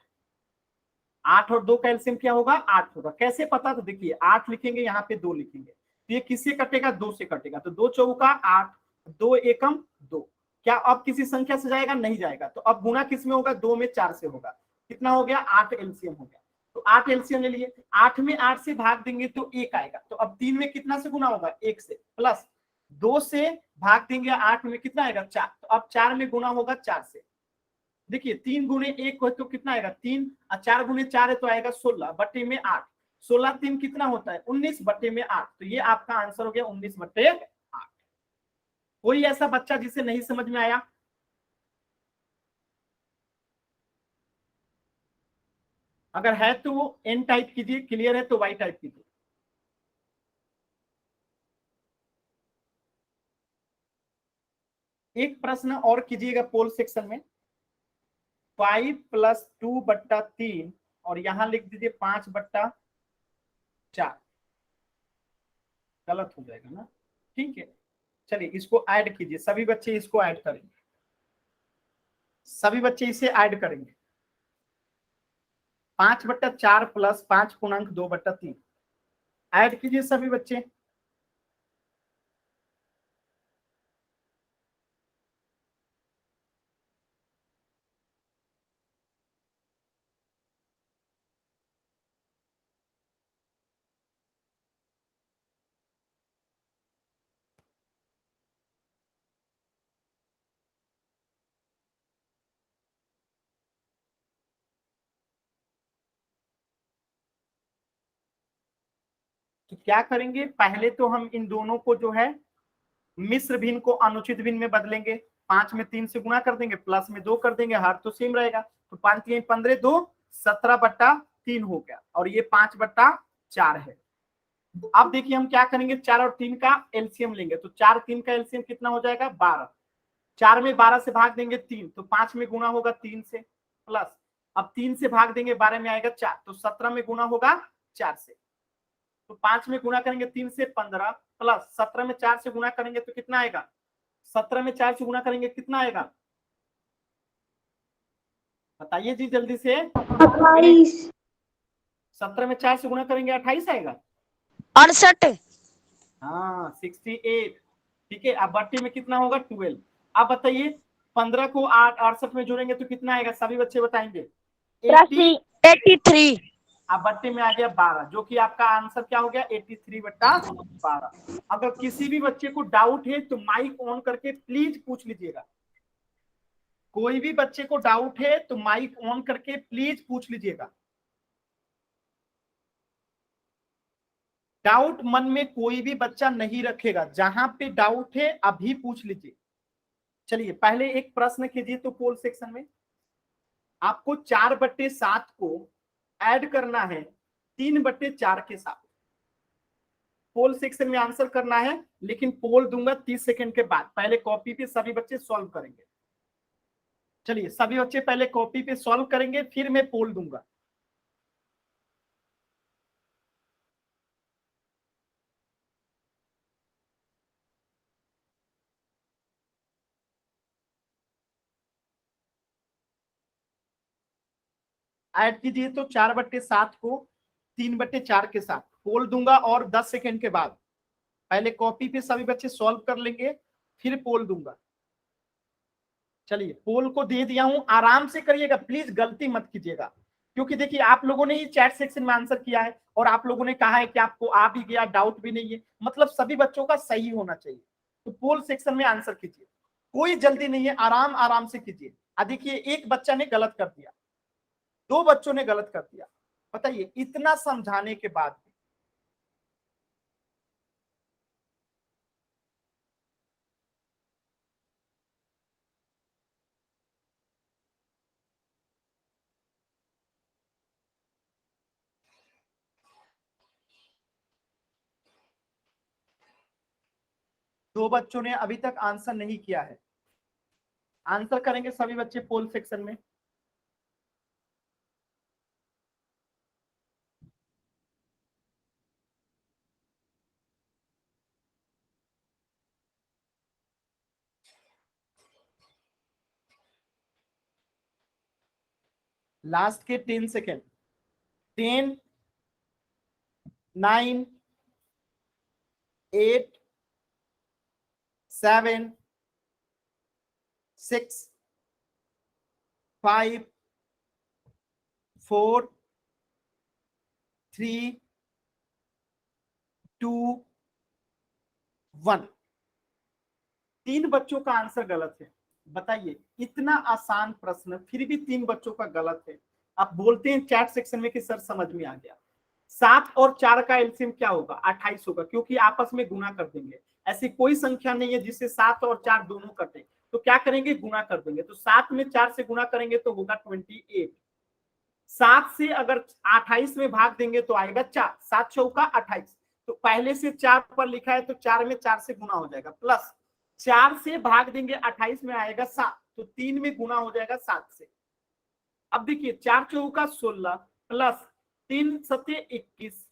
8 और 2 का एलसीएम क्या होगा 8 होगा। कैसे पता, तो देखिए 8 लिखेंगे यहाँ पे 2 लिखेंगे, तो ये किससे कटेगा 2 से कटेगा, तो 2 चौका 8, 2 एकम 2। क्या अब किसी संख्या से जाएगा, नहीं जाएगा, तो अब गुना किस में होगा 2 में 4 से होगा, कितना हो गया 8 एलसीएम हो गया। तो 8 एलसीएम ले लिए, 8 में 8 से भाग देंगे तो 1 आएगा, तो अब 3 में कितना से गुना होगा 1 से, प्लस 2 से भाग देंगे 8 में कितना आएगा 4, तो अब 4 में गुना होगा 4 से। देखिए 3 गुने 1 हो तो कितना आएगा 3, और 4 गुने 4 है तो आएगा 16 बट्टे में 8, 16 3 कितना होता है 19 बट्टे में 8, तो ये आपका आंसर हो गया 19 बट्टे 8। कोई ऐसा बच्चा जिसे नहीं समझ में आया? अगर है तो वो एन टाइप कीजिए, क्लियर है तो वाई टाइप कीजिए। एक प्रश्न और कीजिएगा पोल सेक्शन में, 5 + 2 बट्टा 3, और यहां लिख दीजिए 5 बट्टा 4, गलत हो जाएगा ना, ठीक है। चलिए इसको ऐड कीजिए, सभी बच्चे इसको ऐड करेंगे, सभी बच्चे इसे ऐड करेंगे, 5 बट्टा 4 प्लस 5 पूर्णांक 2 बट्टा 3, ऐड कीजिए सभी बच्चे। तो क्या करेंगे, पहले तो हम इन दोनों को जो है मिश्र भिन्न को अनुचित भिन्न में बदलेंगे, 5 में 3 से गुणा कर देंगे, प्लस में 2 कर देंगे, हर तो सेम रहेगा, तो 5 3 15 2 17 बट्टा 3 हो गया, और ये 5 बट्टा 4 है। अब देखिए हम क्या करेंगे, 4 और 3 का एलसीएम लेंगे, तो 4 3 का एलसीएम कितना हो जाएगा 12, 4 में 12 से भाग देंगे 3, तो 5 में गुना होगा 3 से, प्लस अब 3 से भाग देंगे 12 में आएगा 4, तो 17 में गुना होगा 4 से, तो 5 में गुना करेंगे 3 से 15, प्लस 17 में 4 से गुना करेंगे तो कितना आएगा, 17 में 4 से गुना करेंगे कितना आएगा, बताइए जी जल्दी से। 28, 17 में 4 से गुना करेंगे 28 आएगा, 68, हाँ 68। ठीक है, अब बट्टे में कितना होगा 12। अब बताइए 15 को 8 68 में जोड़ेंगे तो कितना आएगा, सभी बच्चे बताएंगे 80, 83, अब बट्टे में आ गया 12, जो कि आपका आंसर क्या हो गया 83 बट्टा 12। अगर किसी भी बच्चे को डाउट है तो माइक ऑन करके प्लीज पूछ लीजिएगा, कोई भी बच्चे को डाउट है तो माइक ऑन करके प्लीज पूछ लीजिएगा, डाउट मन में कोई भी बच्चा नहीं रखेगा, जहां पे डाउट है अभी पूछ लीजिए। चलिए पहले एक प्रश्न कीजिए तो पोल सेक्शन में, आपको 4/7 को ऐड करना है 3/4 के साथ, पोल सेक्शन में आंसर करना है, लेकिन पोल दूंगा 30 सेकंड के बाद। पहले कॉपी पे सभी बच्चे सॉल्व करेंगे। चलिए सभी बच्चे पहले कॉपी पे सॉल्व करेंगे, फिर मैं पोल दूंगा। ऐड कीजिए तो 4/7 को 3/4 के साथ पोल दूंगा, और 10 सेकंड के बाद पहले कॉपी पे सभी बच्चे सॉल्व कर लेंगे, फिर पोल दूंगा। चलिए पोल को दे दिया हूं, आराम से करिएगा प्लीज, गलती मत कीजिएगा, क्योंकि देखिए आप लोगों ने ही चैट सेक्शन में आंसर किया है और आप लोगों ने कहा है कि आपको आ भी गया, डाउट भी नहीं है, मतलब सभी बच्चों का सही होना चाहिए। तो पोल सेक्शन में आंसर कीजिए, कोई जल्दी नहीं है, आराम आराम से कीजिए। देखिए एक बच्चा ने गलत कर दिया, 2 बच्चों ने गलत कर दिया, बताइए इतना समझाने के बाद भी। दो बच्चों ने अभी तक आंसर नहीं किया है, आंसर करेंगे सभी बच्चे पोल सेक्शन में। लास्ट के 10 सेकेंड, 10, 9, 8, 7, 6, 5, 4, 3, 2, 1। 3 बच्चों का आंसर गलत है। बताइए इतना आसान प्रश्न फिर भी 3 बच्चों का गलत है। आप बोलते हैं चैट सेक्शन में कि सर समझ में आ गया। 7 और 4 का एलसीएम क्या होगा? 28 होगा, क्योंकि आपस में गुना कर देंगे। ऐसी कोई संख्या नहीं है जिससे 7 और 4 दोनों कटे, तो क्या करेंगे? गुना कर देंगे। तो 7 में 4 से गुना करेंगे तो होगा 28। 7 से अगर 28 में भाग देंगे तो आएगा 4, 7 चौका 28। तो पहले से 4 पर लिखा है तो 4 में 4 से गुना हो जाएगा, प्लस 4 से भाग देंगे 28 में आएगा 7, तो 3 में गुना हो जाएगा 7 से। अब देखिए 4 चौका 16 प्लस 3 सत्य 21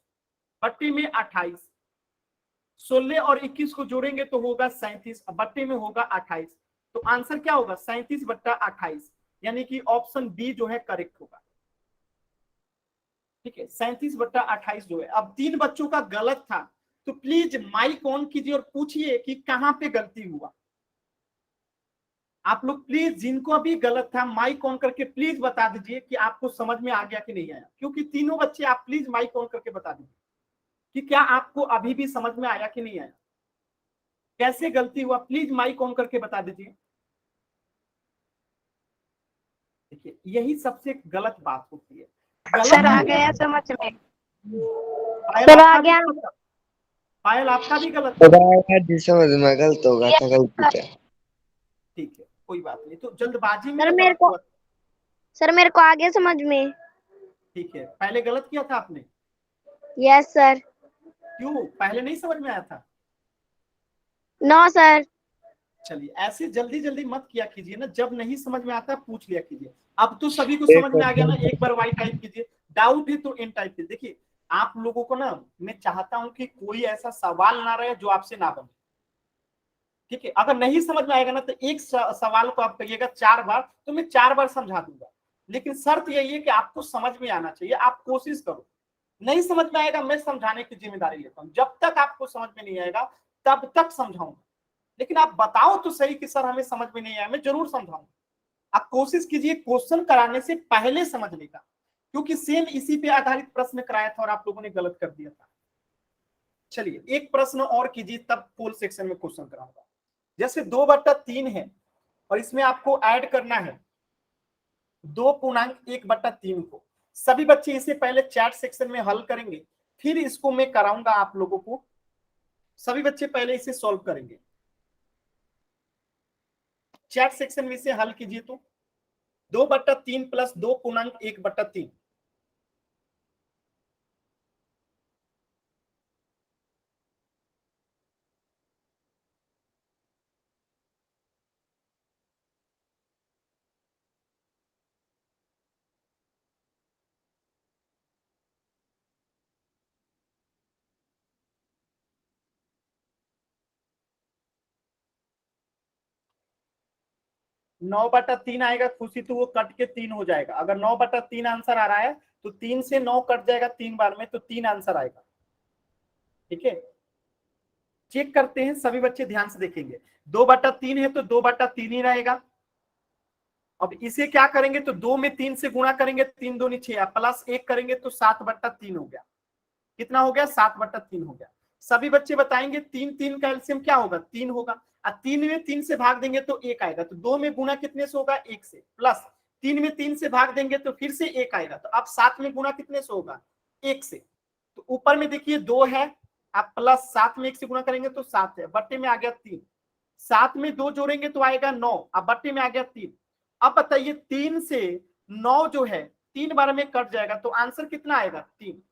बट्टे में 28, 16 और 21 को जोड़ेंगे तो होगा 37, बट्टे में होगा 28। तो आंसर क्या होगा? 37/28, यानी कि ऑप्शन बी जो है करेक्ट होगा। ठीक है, 37/28 जो है। अब 3 बच्चों का गलत था, तो प्लीज माइक ऑन कीजिए और पूछिए कि कहां पे गलती हुआ। आप लोग प्लीज जिनको अभी गलत था माइक ऑन करके प्लीज बता दीजिए कि आपको समझ में आ गया कि नहीं आया, क्योंकि तीनों बच्चे आप प्लीज माइक ऑन करके बता दीजिए कि क्या आपको अभी भी समझ में आया कि नहीं आया, कैसे गलती हुआ, प्लीज माइक ऑन करके बता दीजिए। देखिए यही सबसे गलत बात होती है। सर आ गलत गया समझ में। पायल सर आ आपका भी गया। गलत था। पायल आपका भी गलत था। तो जिस समझ में गलत होगा था, गलती था। ठीक है कोई बात नहीं, तो जल्दबाजी में सर ना मेरे गलत को हुआ। सर मेरे को आ गया समझ में। ठीक है, पहले गलत किया था आपने? Yes sir. क्यों पहले नहीं समझ में आया था? No sir. चलिए ऐसे जल्दी जल्दी मत किया कीजिए ना, जब नहीं समझ में आता पूछ लिया कीजिए। अब तो सभी को समझ में आ गया ना, एक बार वाई टाइप कीजिए, डाउट है तो एन टाइप कीजिए। देखिए आप लोगों को ना मैं चाहता हूं कि कोई ऐसा सवाल ना रहे जो आपसे ना बने। ठीक है, अगर नहीं समझ में आएगा ना तो एक सवाल को आप कहिएगा 4 बार, तो मैं 4 बार समझा दूंगा, लेकिन शर्त यही है कि आपको समझ में आना चाहिए। आप कोशिश करो। नहीं समझ में आएगा मैं समझाने की जिम्मेदारी लेता हूँ, जब तक आपको समझ में नहीं आएगा तब तक समझाऊंगा, लेकिन आप बताओ तो सही कि सर हमें समझ में नहीं आया, मैं जरूर समझाऊंगा। आप कोशिश कीजिए क्वेश्चन कराने से पहले समझने का, क्योंकि सेम इसी पे आधारित प्रश्न कराया था और आप लोगों ने गलत कर दिया था। चलिए एक प्रश्न और कीजिए, तब पोल सेक्शन में क्वेश्चन कराऊंगा। जैसे 2/3 है और इसमें आपको ऐड करना है 2.1/3 को। सभी बच्चे इसे पहले चैट सेक्शन में हल करेंगे, फिर इसको मैं कराऊंगा आप लोगों को। सभी बच्चे पहले इसे सॉल्व करेंगे, चैट सेक्शन में इसे हल कीजिए। तो 2/3 प्लस 2.1/3, 9/3 आएगा खुशी, तो वो कट के 3 हो जाएगा। अगर 9/3 आंसर आ रहा है तो 3 से 9 कट जाएगा 3 बार में, तो 3 आंसर आएगा। ठीक है, चेक करते हैं, सभी बच्चे ध्यान से देखेंगे। 2/3 है तो 2/3 ही रहेगा। अब इसे क्या करेंगे, तो 2 में 3 से गुणा करेंगे, 3 दूनी 6, प्लस 1 करेंगे तो 7/3 हो गया। कितना हो गया, 7/3 हो गया। सभी बच्चे बताएंगे 3 का एलसीएम क्या होगा, 3 होगा। और 3 में 3 से भाग देंगे तो 1 आएगा। तो 2 में गुणा कितने से होगा, 1 से, प्लस 3 में 3 से भाग देंगे तो फिर से 1 आएगा। तो अब 7 में गुणा कितने से होगा, 1 से। तो ऊपर में देखिए 2 है, आप प्लस 7 में 1 से गुणा करेंगे तो 7 है, बट्टे में आ गया 3। 7 में 2 जोड़ेंगे तो आएगा 9, अब बट्टे में आ गया 3। अब बताइए 3 से 9 जो है 3 बार में कट जाएगा, तो आंसर कितना आएगा, 3।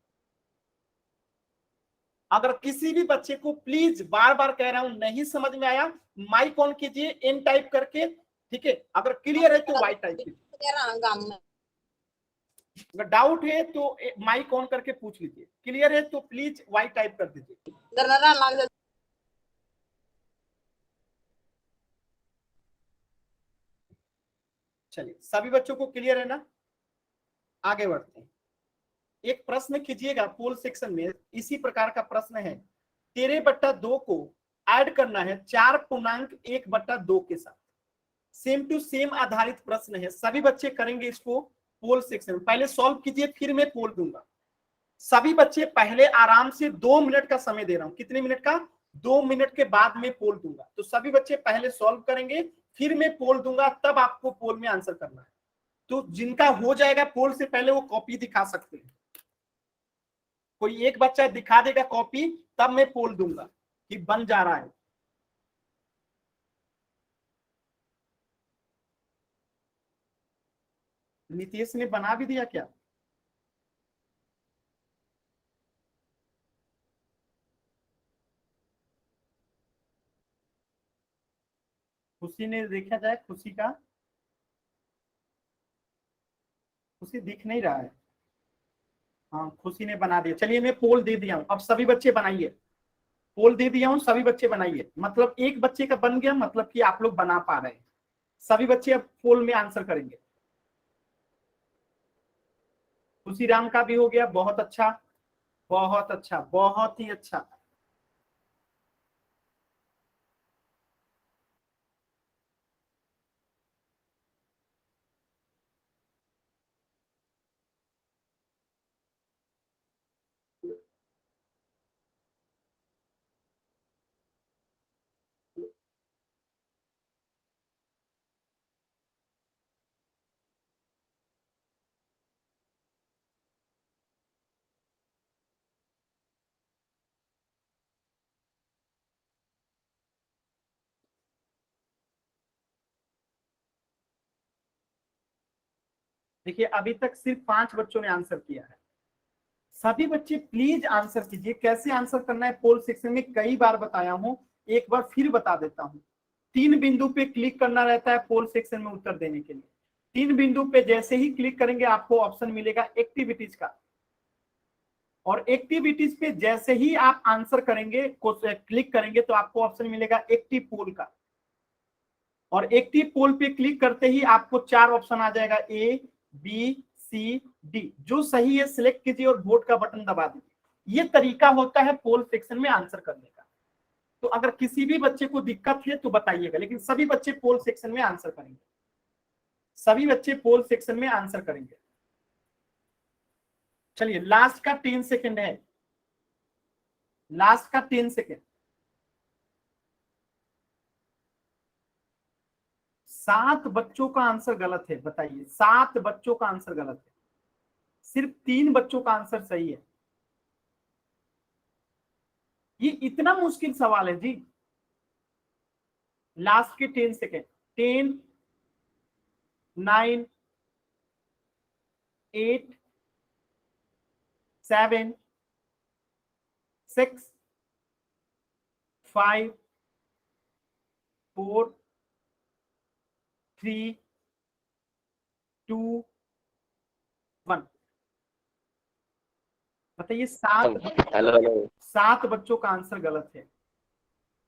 अगर किसी भी बच्चे को, प्लीज बार बार कह रहा हूं, नहीं समझ में आया, माइक ऑन कीजिए, एन टाइप करके। ठीक है, अगर क्लियर है तो वाई टाइप कीजिए, अगर डाउट है तो माइक ऑन करके पूछ लीजिए। क्लियर है तो प्लीज वाई टाइप कर दीजिए। चलिए, सभी बच्चों को क्लियर है ना, आगे बढ़ते हैं। एक प्रश्न कीजिएगा पोल सेक्शन में, इसी प्रकार का प्रश्न है। 13/2 को ऐड करना है 4.1/2 के साथ। सेम टू सेम आधारित प्रश्न है, सभी बच्चे करेंगे इसको पोल सेक्शन में। पहले सॉल्व कीजिए, फिर मैं पोल दूंगा। सभी बच्चे पहले आराम से 2 मिनट का समय दे रहा हूं। कितने मिनट का, 2 मिनट के बाद में पोल दूंगा। तो सभी बच्चे पहले सॉल्व करेंगे, फिर मैं पोल दूंगा, तब आपको पोल में आंसर करना है। तो जिनका हो जाएगा पोल से पहले, वो कॉपी दिखा सकते हैं। कोई एक बच्चा दिखा देगा कॉपी, तब मैं पोल दूंगा कि बन जा रहा है। नीतीश ने बना भी दिया क्या, खुशी ने देखा जाए, खुशी का, खुशी दिख नहीं रहा है। हाँ, खुशी ने बना दिया। चलिए, मैं पोल दे दिया हूं, अब सभी बच्चे बनाइए। पोल दे दिया हूं, सभी बच्चे बनाइए। मतलब एक बच्चे का बन गया, मतलब कि आप लोग बना पा रहे हैं। सभी बच्चे अब पोल में आंसर करेंगे। खुशी राम का भी हो गया, बहुत अच्छा, बहुत अच्छा, बहुत ही अच्छा। देखिए, अभी तक सिर्फ 5 बच्चों ने आंसर किया है। सभी बच्चे प्लीज आंसर कीजिए। कैसे आंसर करना है पोल सेक्शन में कई बार बताया हूं, एक बार फिर बता देता हूं। 3 बिंदु पे क्लिक करना रहता है पोल सेक्शन में उत्तर देने के लिए। 3 बिंदु पे जैसे ही क्लिक करेंगे, आपको ऑप्शन मिलेगा एक्टिविटीज का। और एक्टिविटीज पे जैसे ही आप आंसर करेंगे, क्लिक करेंगे, तो आपको ऑप्शन मिलेगा एक्टिव पोल का। और एक्टिव पोल पे क्लिक करते ही आपको 4 ऑप्शन आ जाएगा, ए, बी, सी, डी। जो सही है सिलेक्ट कीजिए और वोट का बटन दबा दीजिए। ये तरीका होता है पोल सेक्शन में आंसर करने का। तो अगर किसी भी बच्चे को दिक्कत है तो बताइएगा, लेकिन सभी बच्चे पोल सेक्शन में आंसर करेंगे। सभी बच्चे पोल सेक्शन में आंसर करेंगे। चलिए, लास्ट का 10 सेकेंड है, लास्ट का 10 सेकेंड। 7 बच्चों का आंसर गलत है, बताइए। 7 बच्चों का आंसर गलत है, सिर्फ 3 बच्चों का आंसर सही है। ये इतना मुश्किल सवाल है जी। लास्ट के 10 सेकेंड। 10, 9, 8, 7, 6, 5, 4, 3, 2, 1। बताइए, 7 बच्चों का आंसर गलत है।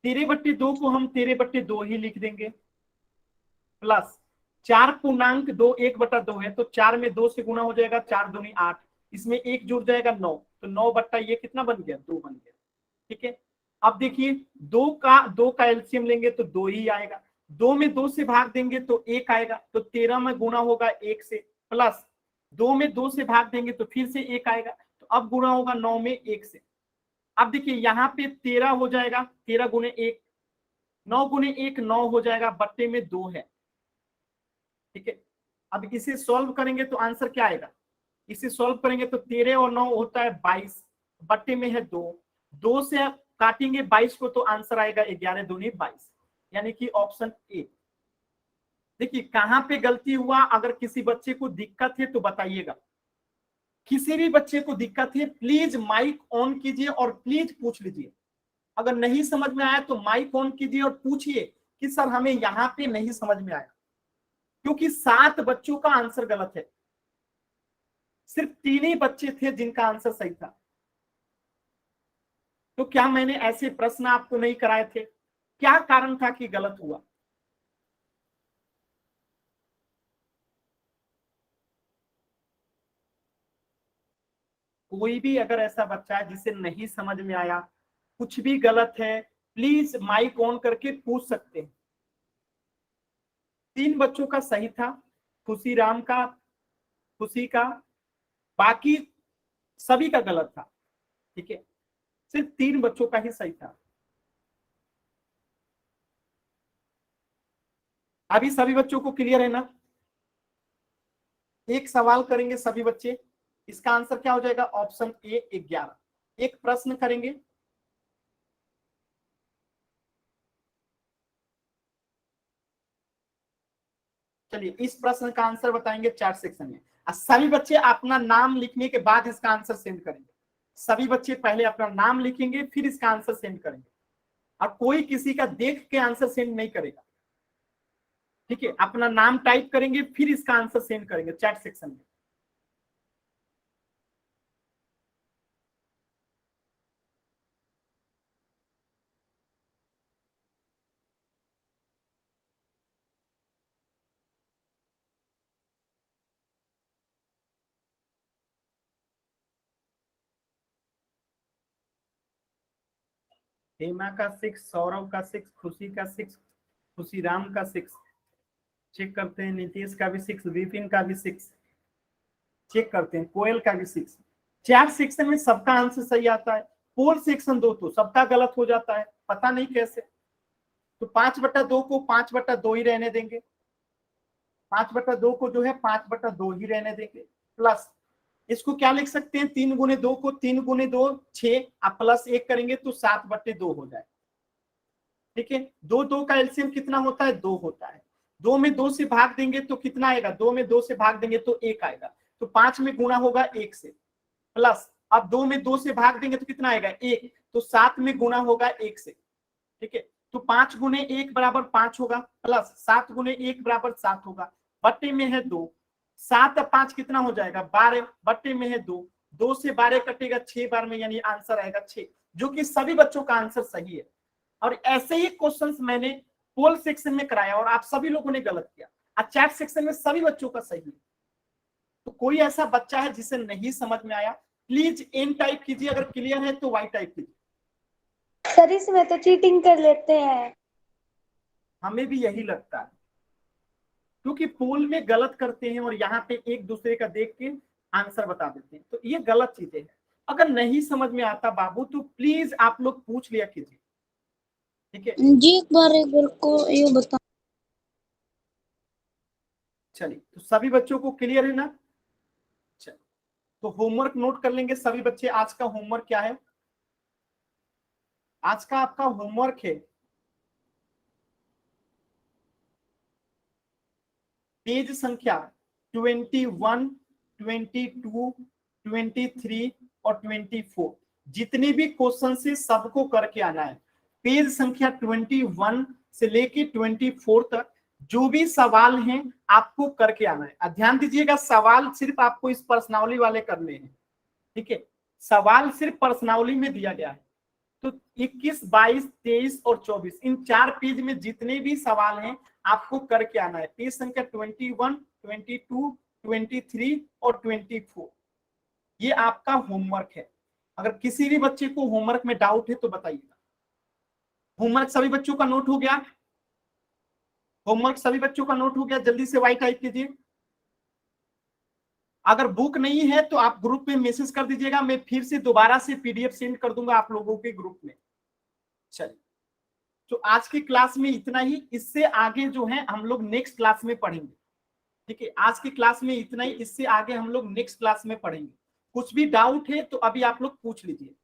13/2 को हम 13/2 ही लिख देंगे, प्लस 4.2 1/2 है, तो 4 में 2 से गुना हो जाएगा, 4 दूनी 8, इसमें 1 जुड़ जाएगा 9, तो 9 ये कितना बन गया, 2 बन गया। ठीक है, अब देखिए 2 का एलसीएम लेंगे तो 2 ही आएगा, 2 में 2 से भाग देंगे तो 1 आएगा, तो 13 में गुना होगा 1 से, प्लस 2 में 2 से भाग देंगे तो फिर से 1 आएगा, तो अब गुना होगा 9 में 1 से। अब देखिए यहाँ पे 13 हो जाएगा, 13 गुने 1, 9 गुने 1 9 हो जाएगा, बट्टे में 2 है। ठीक है, अब इसे सॉल्व करेंगे तो आंसर क्या आएगा, इसे सॉल्व करेंगे तो 13 और 9 होता है 22, बट्टे में है 2, 2 से आप काटेंगे 22 को तो आंसर आएगा 11 दूनी 22, यानी कि ऑप्शन ए। देखिए कहां पे गलती हुआ, अगर किसी बच्चे को दिक्कत है तो बताइएगा, किसी भी बच्चे को दिक्कत है प्लीज माइक ऑन कीजिए और प्लीज पूछ लीजिए। अगर नहीं समझ में आया तो माइक ऑन कीजिए और पूछिए कि सर हमें यहाँ पे नहीं समझ में आया, क्योंकि 7 बच्चों का आंसर गलत है, सिर्फ 3 ही बच्चे थे जिनका आंसर सही था। तो क्या मैंने ऐसे प्रश्न आपको नहीं कराए थे, क्या कारण था कि गलत हुआ? कोई भी अगर ऐसा बच्चा है जिसे नहीं समझ में आया, कुछ भी गलत है, प्लीज माइक ऑन करके पूछ सकते हैं। 3 बच्चों का सही था, खुशी राम का, खुशी का, बाकी सभी का गलत था। ठीक है, सिर्फ 3 बच्चों का ही सही था। अभी सभी बच्चों को क्लियर है ना? एक सवाल करेंगे सभी बच्चे, इसका आंसर क्या हो जाएगा, ऑप्शन ए 11। एक प्रश्न करेंगे, चलिए इस प्रश्न का आंसर बताएंगे चैट सेक्शन में। सभी बच्चे अपना नाम लिखने के बाद इसका आंसर सेंड करेंगे। सभी बच्चे पहले अपना नाम लिखेंगे फिर इसका आंसर सेंड करेंगे, और कोई किसी का देख के आंसर सेंड नहीं करेगा। ठीक है, अपना नाम टाइप करेंगे फिर इसका आंसर सेंड करेंगे चैट सेक्शन में। हेमा का 6, सौरव का 6, खुशी का 6, खुशी राम का 6, चेक करते हैं, नीतीश का भी 6, विपिन का भी 6, चेक करते हैं, कोयल का भी 6। चैट सेक्शन में सबका आंसर सही आता है, पोल सेक्शन 2 तो सबका गलत हो जाता है, पता नहीं कैसे। तो 5/2 को 5/2 ही रहने देंगे, 5/2 को जो है 5/2 ही रहने देंगे, प्लस इसको क्या लिख सकते हैं, 3 गुने 2 को 3 गुने 2 6, आप प्लस 1 करेंगे तो 7/2 हो जाए। ठीक है, 2 का एलसीएम कितना होता है, 2 होता है। 2 में 2 से भाग देंगे तो कितना आएगा, 2 में 2 से भाग देंगे तो 1 आएगा, तो 5 में गुना होगा 1 से, प्लस अब 2 में 2 से भाग देंगे तो कितना आएगा, 1, तो 7 में गुना होगा 1 से। ठीक है, तो 5 गुने 1 बराबर 5 होगा, प्लस 7 गुने 1 बराबर 7 होगा, बट्टे में है 2, 7 और 5 कितना हो जाएगा, 12, बट्टे में है 2, 2 से 12 कटेगा 6 बार में, यानी आंसर आएगा 6, जो कि सभी बच्चों का आंसर सही है। और ऐसे ही क्वेश्चंस मैंने पोल सेक्शन में कराया और आप सभी लोगों ने गलत किया, और चैट सेक्शन में सभी बच्चों का सही है। तो कोई ऐसा बच्चा है जिसे नहीं समझ में आया, प्लीज एन टाइप कीजिए, अगर क्लियर है तो वाई टाइप कीजिए। सर इसमें तो चीटिंग कर लेते हैं। हमें भी यही लगता है, क्योंकि पोल में गलत करते हैं और यहाँ पे एक दूसरे का देख के आंसर बता देते हैं, तो ये गलत चीजें हैं। अगर नहीं समझ में आता बाबू तो प्लीज आप लोग पूछ लिया कीजिए। ठीक है जी, एक बार को ये बता। चलिए, तो सभी बच्चों को क्लियर है ना? चलिए, तो होमवर्क नोट कर लेंगे सभी बच्चे। आज का होमवर्क क्या है, आज का आपका होमवर्क है पेज संख्या 21, 22, 23 और 24, जितने भी क्वेश्चन से सबको करके आना है। पेज संख्या 21 से लेके 24 तक जो भी सवाल हैं आपको करके आना है। ध्यान दीजिएगा, सवाल सिर्फ आपको इस प्रश्नावली वाले करने हैं। ठीक है, सवाल सिर्फ प्रश्नावली में दिया गया है, तो 21, 22, 23 और 24 इन 4 पेज में जितने भी सवाल हैं आपको करके आना है। पेज संख्या 21, 22, 23 और 24 ये आपका होमवर्क है। अगर किसी भी बच्चे को होमवर्क में डाउट है तो बताइएगा। होमवर्क सभी बच्चों का नोट हो गया? होमवर्क सभी बच्चों का नोट हो गया? जल्दी से वाई टाइप कीजिए। अगर बुक नहीं है तो आप ग्रुप में मैसेज कर दीजिएगा, मैं फिर से दोबारा से पीडीएफ सेंड कर दूंगा आप लोगों के ग्रुप में। चलिए, तो आज की क्लास में इतना ही। इससे आगे जो है हम लोग नेक्स्ट क्लास में पढ़ेंगे। ठीक है, आज की क्लास में इतना ही, इससे आगे हम लोग नेक्स्ट क्लास में पढ़ेंगे। कुछ भी डाउट है तो अभी आप लोग पूछ लीजिए।